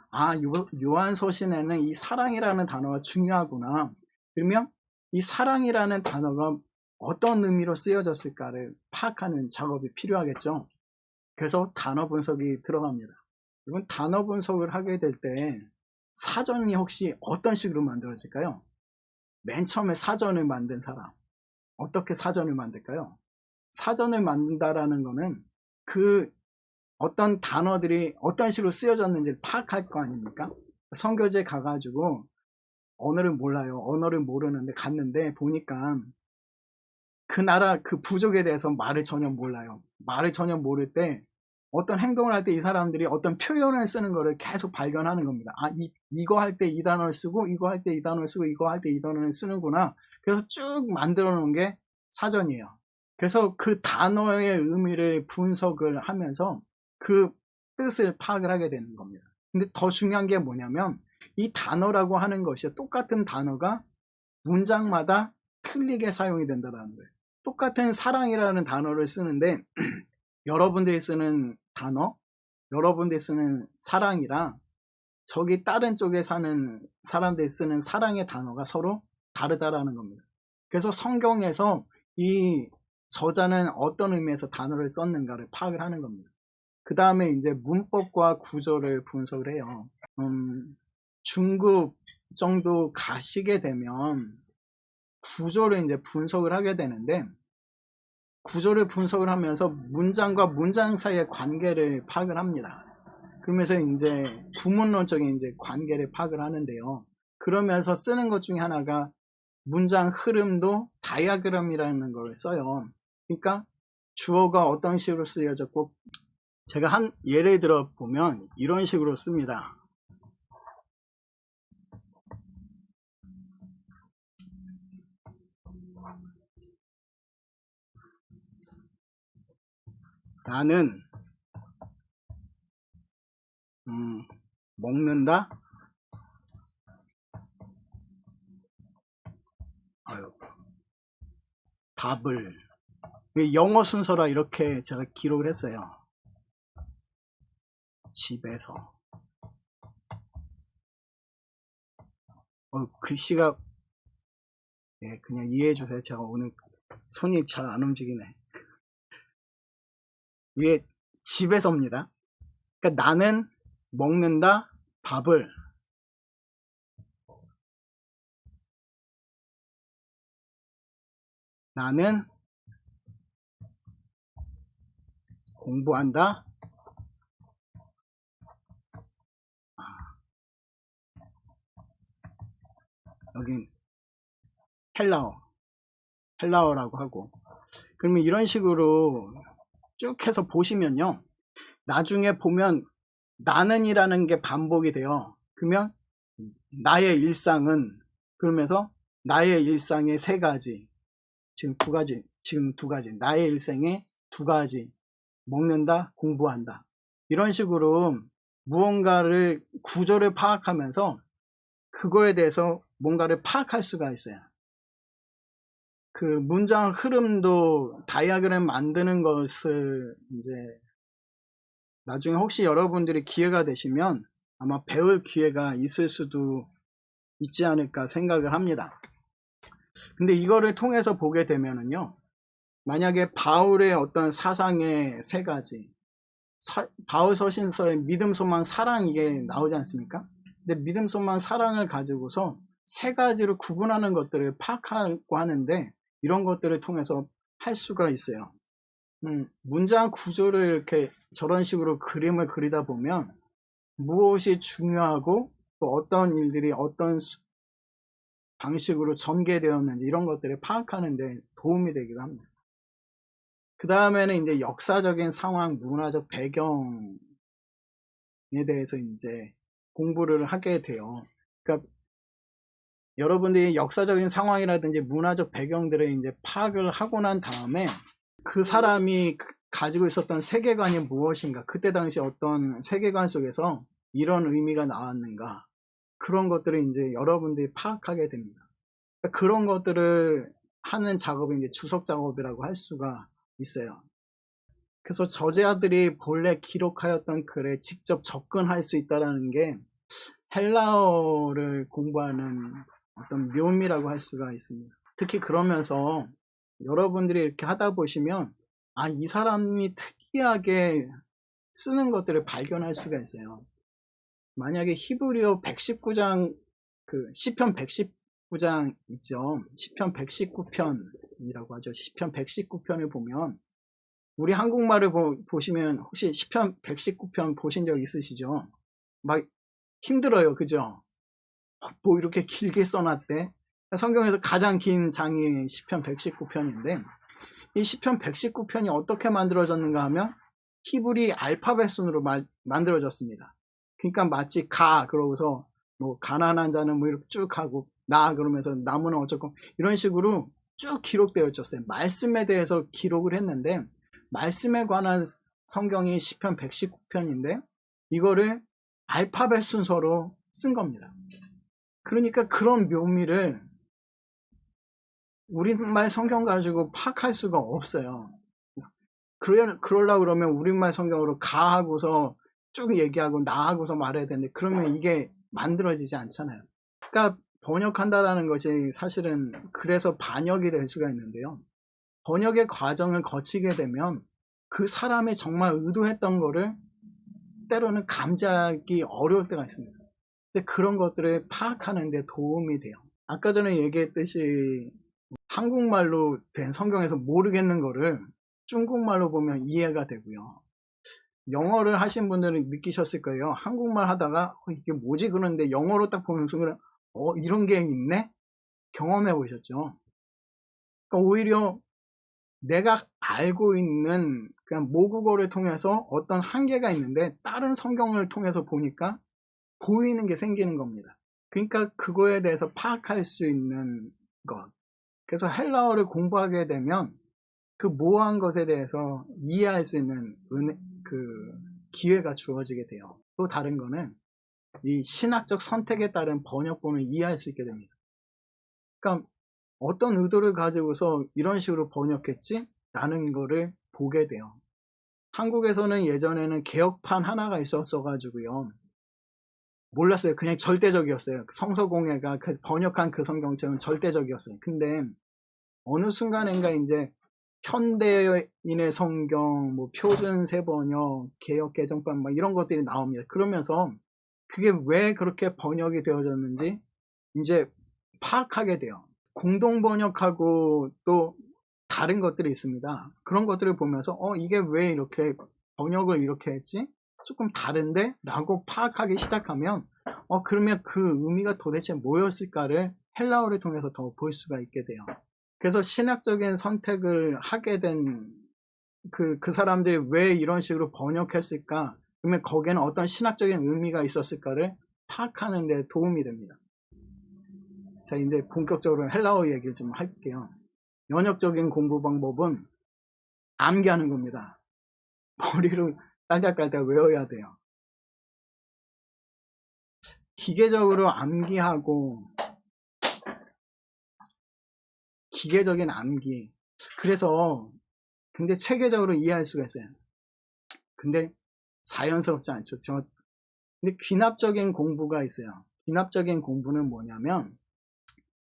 요한서신에는 이 사랑이라는 단어가 중요하구나. 그러면 이 사랑이라는 단어가 어떤 의미로 쓰여졌을까를 파악하는 작업이 필요하겠죠. 그래서 단어 분석이 들어갑니다. 이건 단어 분석을 하게 될 때 사전이 혹시 어떤 식으로 만들어질까요? 맨 처음에 사전을 만든 사람 어떻게 사전을 만들까요? 사전을 만든다라는 거는 그 어떤 단어들이 어떤 식으로 쓰여졌는지를 파악할 거 아닙니까? 선교지에 가가지고 언어를 몰라요. 언어를 모르는데 갔는데 보니까 그 나라 그 부족에 대해서 말을 전혀 몰라요. 말을 전혀 모를 때 어떤 행동을 할 때 이 사람들이 어떤 표현을 쓰는 거를 계속 발견하는 겁니다. 이거 할 때 이 단어를 쓰고 이거 할 때 이 단어를 쓰고 이거 할 때 이 단어를 쓰는구나. 그래서 쭉 만들어 놓은 게 사전이에요. 그래서 그 단어의 의미를 분석을 하면서 그 뜻을 파악을 하게 되는 겁니다. 근데 더 중요한 게 뭐냐면 이 단어라고 하는 것이 똑같은 단어가 문장마다 틀리게 사용이 된다는 거예요. 똑같은 사랑이라는 단어를 쓰는데 여러분들이 쓰는 단어, 여러분들이 쓰는 사랑이랑 저기 다른 쪽에 사는 사람들이 쓰는 사랑의 단어가 서로 다르다라는 겁니다. 그래서 성경에서 이 저자는 어떤 의미에서 단어를 썼는가를 파악을 하는 겁니다. 그 다음에 이제 문법과 구조를 분석을 해요. 중급 정도 가시게 되면 구조를 이제 분석을 하게 되는데 구조를 분석을 하면서 문장과 문장 사이의 관계를 파악을 합니다. 그러면서 이제 구문론적인 이제 관계를 파악을 하는데요. 그러면서 쓰는 것 중에 하나가 문장 흐름도 다이아그램이라는 걸 써요. 그러니까 주어가 어떤 식으로 쓰여졌고 제가 한 예를 들어 보면 이런 식으로 씁니다. 나는 먹는다. 밥을 영어 순서라 이렇게 제가 기록을 했어요. 집에서 글씨가 그냥 이해해 주세요. 제가 오늘 손이 잘 안 움직이네. 이게 집에서입니다. 그러니까 나는 먹는다 밥을 나는 공부한다. 여긴 헬라어라고 하고 그러면 이런 식으로 쭉 해서 보시면요. 나중에 보면 나는이라는 게 반복이 돼요. 그러면 나의 일상은 그러면서 나의 일상의 세 가지 지금 두 가지 나의 일생의 두 가지 먹는다 공부한다 이런 식으로 무언가를 구조를 파악하면서 그거에 대해서 뭔가를 파악할 수가 있어요. 그 문장 흐름도 다이어그램 만드는 것을 이제 나중에 혹시 여러분들이 기회가 되시면 아마 배울 기회가 있을 수도 있지 않을까 생각을 합니다. 근데 이거를 통해서 보게 되면은요, 만약에 바울의 어떤 사상의 세 가지, 바울 서신서에 믿음, 소망, 사랑 이게 나오지 않습니까? 근데 믿음, 소망, 사랑을 가지고서 세 가지로 구분하는 것들을 파악하고 하는데 이런 것들을 통해서 할 수가 있어요. 문장 구조를 이렇게 저런 식으로 그림을 그리다 보면 무엇이 중요하고 또 어떤 일들이 어떤 방식으로 전개되었는지 이런 것들을 파악하는 데 도움이 되기도 합니다. 그 다음에는 이제 역사적인 상황, 문화적 배경에 대해서 이제 공부를 하게 돼요. 그러니까 여러분들이 역사적인 상황이라든지 문화적 배경들을 이제 파악을 하고 난 다음에 그 사람이 가지고 있었던 세계관이 무엇인가, 그때 당시 어떤 세계관 속에서 이런 의미가 나왔는가, 그런 것들을 이제 여러분들이 파악하게 됩니다. 그러니까 그런 것들을 하는 작업이 이제 주석 작업이라고 할 수가 있어요. 그래서 저자들이 본래 기록하였던 글에 직접 접근할 수 있다는 게 헬라어를 공부하는 어떤 묘미라고 할 수가 있습니다. 특히 그러면서 여러분들이 이렇게 하다 보시면 이 사람이 특이하게 쓰는 것들을 발견할 수가 있어요. 만약에 히브리어 119장 시편 119장 있죠. 시편 119편이라고 하죠. 시편 119편을 보면 우리 한국말을 보시면 혹시 시편 119편 보신 적 있으시죠? 막 힘들어요. 그죠? 뭐 이렇게 길게 써놨대. 성경에서 가장 긴 장이 시편 119편인데 이 시편 119편이 어떻게 만들어졌는가 하면 히브리 알파벳 순으로 만들어졌습니다. 그러니까 마치 그러고서 뭐 가난한 자는 뭐 이렇게 쭉 하고 그러면서 나무는 어쩌고 이런 식으로 쭉 기록되어 있었어요. 말씀에 대해서 기록을 했는데 말씀에 관한 성경이 시편 119편인데 이거를 알파벳 순서로 쓴 겁니다. 그러니까 그런 묘미를 우리말 성경 가지고 파악할 수가 없어요. 그러려고 그러면 우리말 성경으로 하고서 쭉 얘기하고 하고서 말해야 되는데 그러면 이게 만들어지지 않잖아요. 그러니까 번역한다라는 것이 사실은 그래서 반역이 될 수가 있는데요. 번역의 과정을 거치게 되면 그 사람이 정말 의도했던 거를 때로는 감지하기 어려울 때가 있습니다. 근데 그런 것들을 파악하는 데 도움이 돼요. 아까 전에 얘기했듯이 한국말로 된 성경에서 모르겠는 거를 중국말로 보면 이해가 되고요. 영어를 하신 분들은 느끼셨을 거예요. 한국말 하다가 이게 뭐지 그러는데 영어로 딱 보는 순간 이런 게 있네? 경험해 보셨죠? 그러니까 오히려 내가 알고 있는 그냥 모국어를 통해서 어떤 한계가 있는데 다른 성경을 통해서 보니까 보이는 게 생기는 겁니다. 그러니까 그거에 대해서 파악할 수 있는 것. 그래서 헬라어를 공부하게 되면 그 모호한 것에 대해서 이해할 수 있는 기회가 주어지게 돼요. 또 다른 거는 이 신학적 선택에 따른 번역본을 이해할 수 있게 됩니다. 그러니까 어떤 의도를 가지고서 이런 식으로 번역했지? 라는 거를 보게 돼요. 한국에서는 예전에는 개혁판 하나가 있었어가지고요. 몰랐어요. 그냥 절대적이었어요. 성서공예가 번역한 그 성경책은 절대적이었어요. 근데 어느 순간인가 이제 현대인의 성경, 뭐 표준 세번역, 개혁 개정판 막 이런 것들이 나옵니다. 그러면서 그게 왜 그렇게 번역이 되어졌는지 이제 파악하게 돼요. 공동 번역하고 또 다른 것들이 있습니다. 그런 것들을 보면서 이게 왜 이렇게 번역을 이렇게 했지? 조금 다른데? 라고 파악하기 시작하면 그러면 그 의미가 도대체 뭐였을까를 헬라어를 통해서 더 볼 수가 있게 돼요. 그래서 신학적인 선택을 하게 된 그 사람들이 왜 이런 식으로 번역했을까? 그러면 거기에는 어떤 신학적인 의미가 있었을까를 파악하는 데 도움이 됩니다. 자, 이제 본격적으로 헬라어 얘기를 좀 할게요. 연역적인 공부 방법은 암기하는 겁니다. 머리로 딸깍딸깍 외워야 돼요. 기계적으로 암기하고 기계적인 암기. 그래서 굉장히 체계적으로 이해할 수가 있어요. 근데 자연스럽지 않죠. 근데 귀납적인 공부가 있어요. 귀납적인 공부는 뭐냐면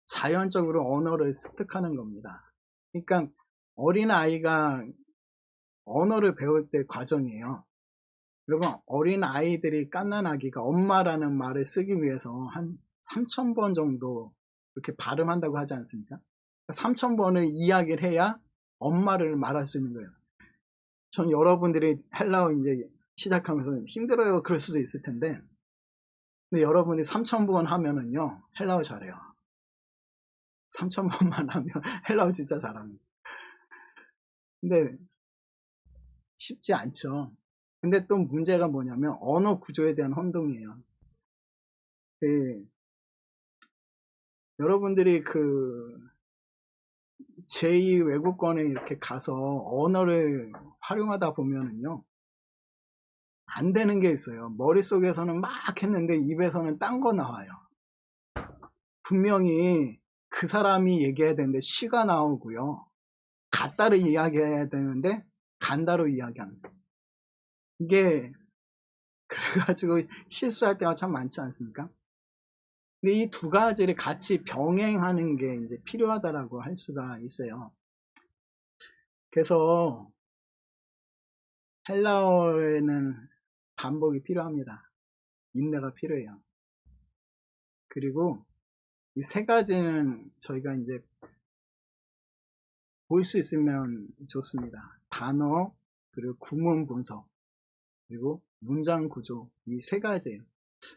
자연적으로 언어를 습득하는 겁니다. 그러니까 어린아이가 언어를 배울 때 과정이에요. 여러분, 어린아이들이 갓난아기가 엄마라는 말을 쓰기 위해서 한 3,000번 정도 이렇게 발음한다고 하지 않습니까? 3,000번을 이야기를 해야 엄마를 말할 수 있는 거예요. 전 여러분들이 헬라어 이제 시작하면서 힘들어요 그럴 수도 있을 텐데, 근데 여러분이 3,000번 하면은요 헬라어 잘해요. 3,000번만 하면 헬라어 진짜 잘합니다. 근데 쉽지 않죠. 근데 또 문제가 뭐냐면 언어 구조에 대한 혼동이에요. 여러분들이 그 제2 외국권에 이렇게 가서 언어를 활용하다 보면은요 안 되는 게 있어요. 머릿속에서는 막 했는데 입에서는 딴 거 나와요. 분명히 그 사람이 얘기해야 되는데 시가 나오고요. 같다를 이야기해야 되는데 간다로 이야기합니다. 이게 그래가지고 실수할 때가 참 많지 않습니까? 근데 이 두 가지를 같이 병행하는 게 이제 필요하다라고 할 수가 있어요. 그래서 헬라어에는 반복이 필요합니다. 인내가 필요해요. 그리고 이 세 가지는 저희가 이제 볼 수 있으면 좋습니다. 단어, 그리고 구문 분석, 그리고 문장 구조, 이 세 가지예요.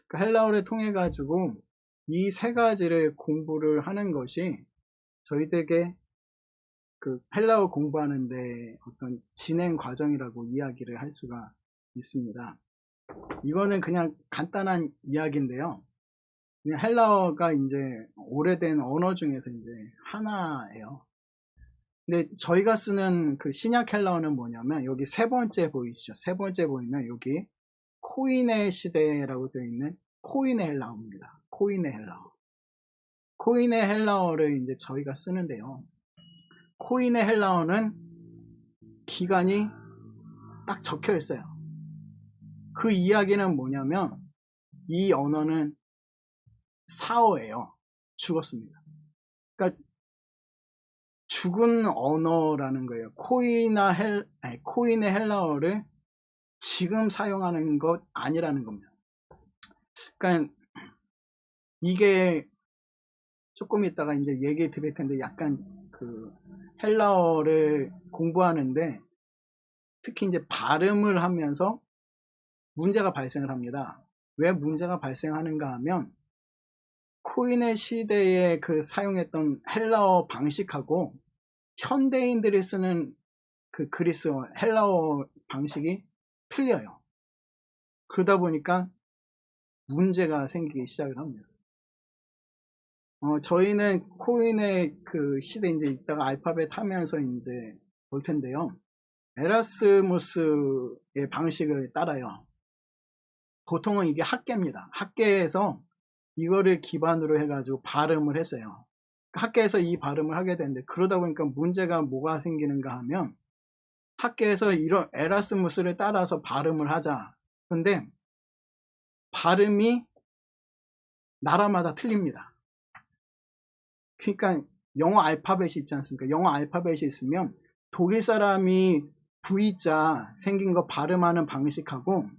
그러니까 헬라어를 통해 가지고 이 세 가지를 공부를 하는 것이 저희들에게 그 헬라어 공부하는데 어떤 진행 과정이라고 이야기를 할 수가 있습니다. 이거는 그냥 간단한 이야기인데요. 그냥 헬라어가 이제 오래된 언어 중에서 이제 하나예요. 근데 저희가 쓰는 그 신약 헬라어는 뭐냐면 여기 세 번째 보이시죠? 세 번째 보이면 여기 코이네 시대라고 되어 있는 코이네 헬라어입니다. 코이네 헬라어. 코이네 헬라어를 이제 저희가 쓰는데요. 코이네 헬라어는 기간이 딱 적혀 있어요. 그 이야기는 뭐냐면 이 언어는 사어예요. 죽었습니다. 그러니까 죽은 언어라는 거예요. 코인의 헬라어를 지금 사용하는 것 아니라는 겁니다. 그러니까 이게 조금 있다가 이제 얘기 드릴 텐데 약간 그 헬라어를 공부하는데 특히 이제 발음을 하면서 문제가 발생을 합니다. 왜 문제가 발생하는가 하면 코인의 시대에 그 사용했던 헬라어 방식하고 현대인들이 쓰는 그 그리스어 헬라어 방식이 틀려요. 그러다 보니까 문제가 생기기 시작을 합니다. 저희는 코인의 그 시대 이제 있다가 알파벳 하면서 이제 볼 텐데요. 에라스무스의 방식을 따라요. 보통은 이게 학계입니다. 학계에서 이거를 기반으로 해가지고 발음을 했어요. 학계에서 이 발음을 하게 되는데 그러다 보니까 문제가 뭐가 생기는가 하면 학계에서 이런 에라스무스를 따라서 발음을 하자. 근데 발음이 나라마다 틀립니다. 그러니까 영어 알파벳이 있지 않습니까? 영어 알파벳이 있으면 독일 사람이 V자 생긴 거 발음하는 방식하고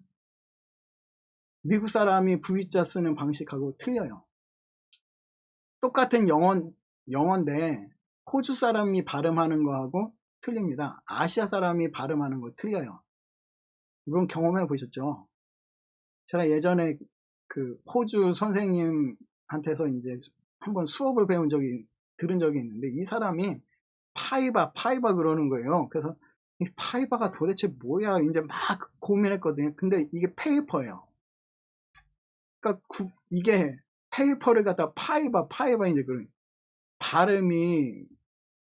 미국 사람이 V자 쓰는 방식하고 틀려요. 똑같은 영어인데 호주 사람이 발음하는 거하고 틀립니다. 아시아 사람이 발음하는 거 틀려요. 이건 경험해 보셨죠? 제가 예전에 그 호주 선생님한테서 이제 한번 수업을 들은 적이 있는데 이 사람이 파이바 그러는 거예요. 그래서 이 파이바가 도대체 뭐야 이제 막 고민했거든요. 근데 이게 페이퍼예요. 그러니까 이게 페이퍼를 갖다 파이바 이제 그 발음이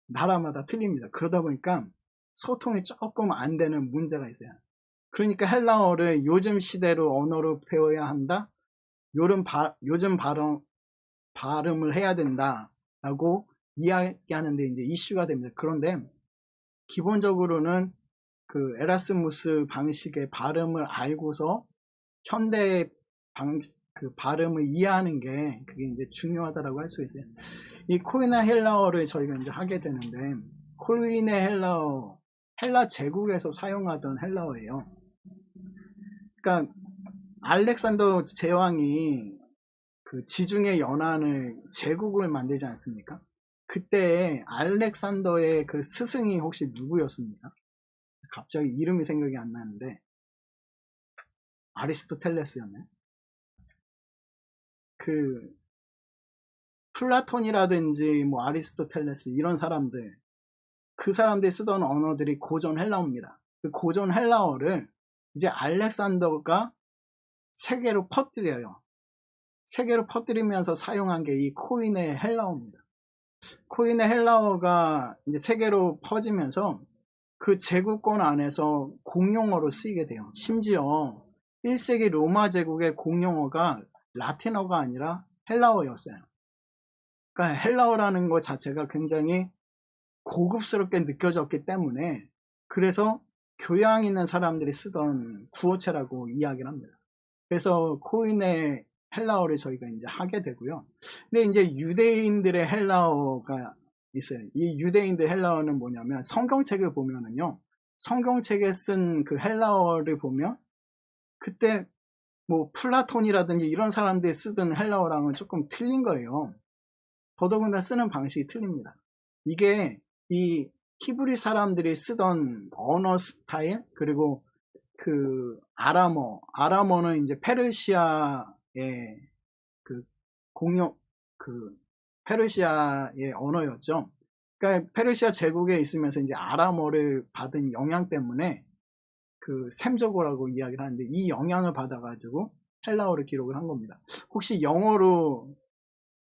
나라마다 틀립니다. 그러다 보니까 소통이 조금 안 되는 문제가 있어요. 그러니까 헬라어를 요즘 시대로 언어로 배워야 한다. 요즘 발음을 해야 된다라고 이야기하는데 이제 이슈가 됩니다. 그런데 기본적으로는 그 에라스무스 방식의 발음을 알고서 현대 그 발음을 이해하는 게 그게 이제 중요하다라고 할 수 있어요. 이 코이네 헬라어를 저희가 이제 하게 되는데, 코이네 헬라어, 헬라 제국에서 사용하던 헬라어예요. 그러니까 알렉산더 제왕이 그 지중해 연안을 제국을 만들지 않습니까? 그때 알렉산더의 그 스승이 혹시 누구였습니까? 갑자기 이름이 생각이 안 나는데, 아리스토텔레스였네. 그 플라톤이라든지 뭐 아리스토텔레스 이런 사람들, 그 사람들이 쓰던 언어들이 고전 헬라어입니다. 그 고전 헬라어를 이제 알렉산더가 세계로 퍼뜨려요. 세계로 퍼뜨리면서 사용한 게 이 코이네 헬라어입니다. 코이네 헬라어가 이제 세계로 퍼지면서 그 제국권 안에서 공용어로 쓰이게 돼요. 심지어 1세기 로마 제국의 공용어가 라틴어가 아니라 헬라어였어요. 그러니까 헬라어라는 것 자체가 굉장히 고급스럽게 느껴졌기 때문에, 그래서 교양 있는 사람들이 쓰던 구어체라고 이야기를 합니다. 그래서 코인의 헬라어를 저희가 이제 하게 되고요. 근데 이제 유대인들의 헬라어가 있어요. 이 유대인들 헬라어는 뭐냐면, 성경책을 보면은요, 성경책에 쓴 그 헬라어를 보면 그때 뭐 플라톤이라든지 이런 사람들이 쓰던 헬라어랑은 조금 틀린 거예요. 더더군다나 쓰는 방식이 틀립니다. 이게 이 히브리 사람들이 쓰던 언어 스타일, 그리고 그 아람어는 이제 페르시아의 그 공용, 그 페르시아의 언어였죠. 그러니까 페르시아 제국에 있으면서 이제 아람어를 받은 영향 때문에 그 셈저고라고 이야기를 하는데, 이 영향을 받아가지고 헬라어를 기록을 한 겁니다. 혹시 영어로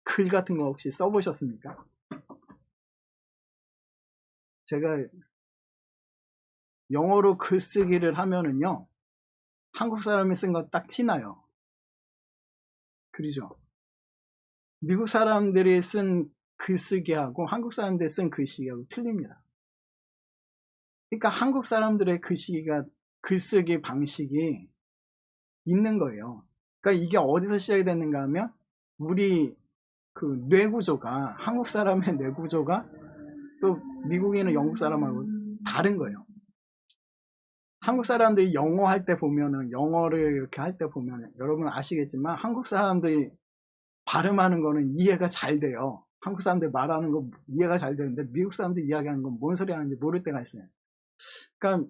글 같은 거 혹시 써보셨습니까? 제가 영어로 글쓰기를 하면은요, 한국 사람이 쓴 건 딱 티나요. 그러죠? 미국 사람들이 쓴 글쓰기하고 한국 사람들이 쓴 글쓰기하고 틀립니다. 그러니까 한국 사람들의 글쓰기 방식이 있는 거예요. 그러니까 이게 어디서 시작이 됐는가 하면, 우리 그 뇌구조가, 한국 사람의 뇌구조가 또 미국인은 영국 사람하고 다른 거예요. 한국 사람들이 영어 할 때 보면은, 영어를 이렇게 할 때 보면은, 여러분 아시겠지만 한국 사람들이 발음하는 거는 이해가 잘 돼요. 한국 사람들 말하는 거 이해가 잘 되는데, 미국 사람들 이야기하는 건 뭔 소리 하는지 모를 때가 있어요. 그러니까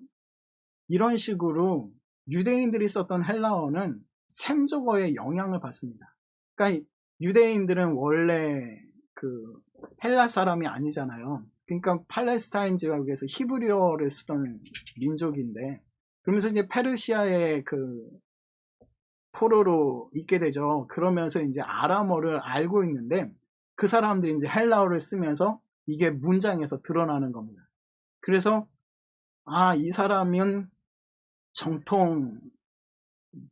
이런 식으로 유대인들이 썼던 헬라어는 셈족어의 영향을 받습니다. 그러니까 유대인들은 원래 그 헬라 사람이 아니잖아요. 그러니까 팔레스타인 지역에서 히브리어를 쓰던 민족인데, 그러면서 이제 페르시아의 그 포로로 있게 되죠. 그러면서 이제 아람어를 알고 있는데, 그 사람들이 이제 헬라어를 쓰면서 이게 문장에서 드러나는 겁니다. 그래서 이 사람은 정통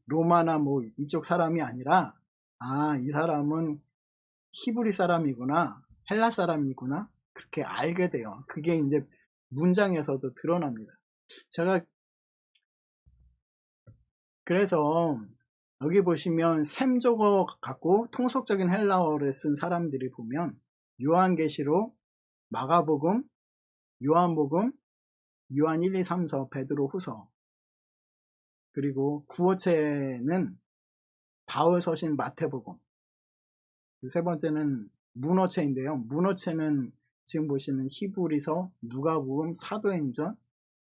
로마나 뭐 이쪽 사람이 아니라, 이 사람은 히브리 사람이구나, 헬라 사람이구나, 그렇게 알게 돼요. 그게 이제 문장에서도 드러납니다. 제가 그래서 여기 보시면 셈족어 갖고 통속적인 헬라어를 쓴 사람들이 보면, 요한계시록, 마가복음, 요한복음, 요한 1, 2, 3, 4, 베드로 후서, 그리고 구어체는 바울 서신, 마태복음, 세 번째는 문어체인데요. 문어체는 지금 보시는 히브리서, 누가복음, 사도행전,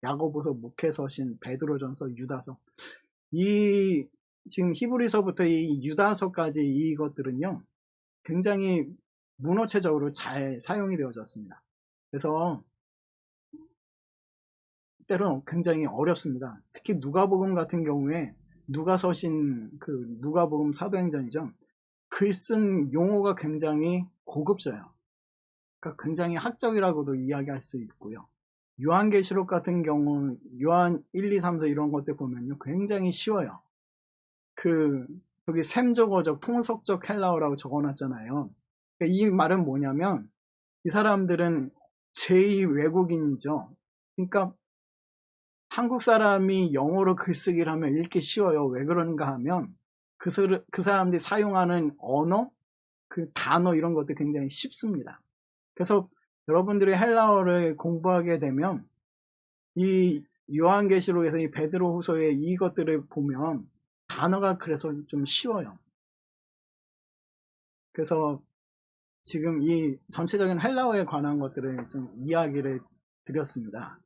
야고보서, 목회서신, 베드로전서, 유다서, 이 지금 히브리서부터 이 유다서까지 이것들은요, 굉장히 문어체적으로 잘 사용이 되어졌습니다. 그래서 때로는 굉장히 어렵습니다. 특히 누가복음 같은 경우에, 누가서신, 그 누가복음, 사도행전이죠. 글 쓴 용어가 굉장히 고급져요. 그러니까 굉장히 학적이라고도 이야기할 수 있고요. 요한계시록 같은 경우, 요한 1, 2, 3, 4 이런 것들 보면요, 굉장히 쉬워요. 저기 셈족어적, 통속적 헬라어라고 적어놨잖아요. 이 말은 뭐냐면, 이 사람들은 제2 외국인이죠. 그러니까 한국 사람이 영어로 글쓰기를 하면 읽기 쉬워요. 왜 그런가 하면 그 사람들이 사용하는 언어, 그 단어 이런 것도 굉장히 쉽습니다. 그래서 여러분들이 헬라어를 공부하게 되면 이 요한계시록에서 이 베드로후서의 이것들을 보면 단어가 그래서 좀 쉬워요. 그래서 지금 이 전체적인 헬라어에 관한 것들을 좀 이야기를 드렸습니다.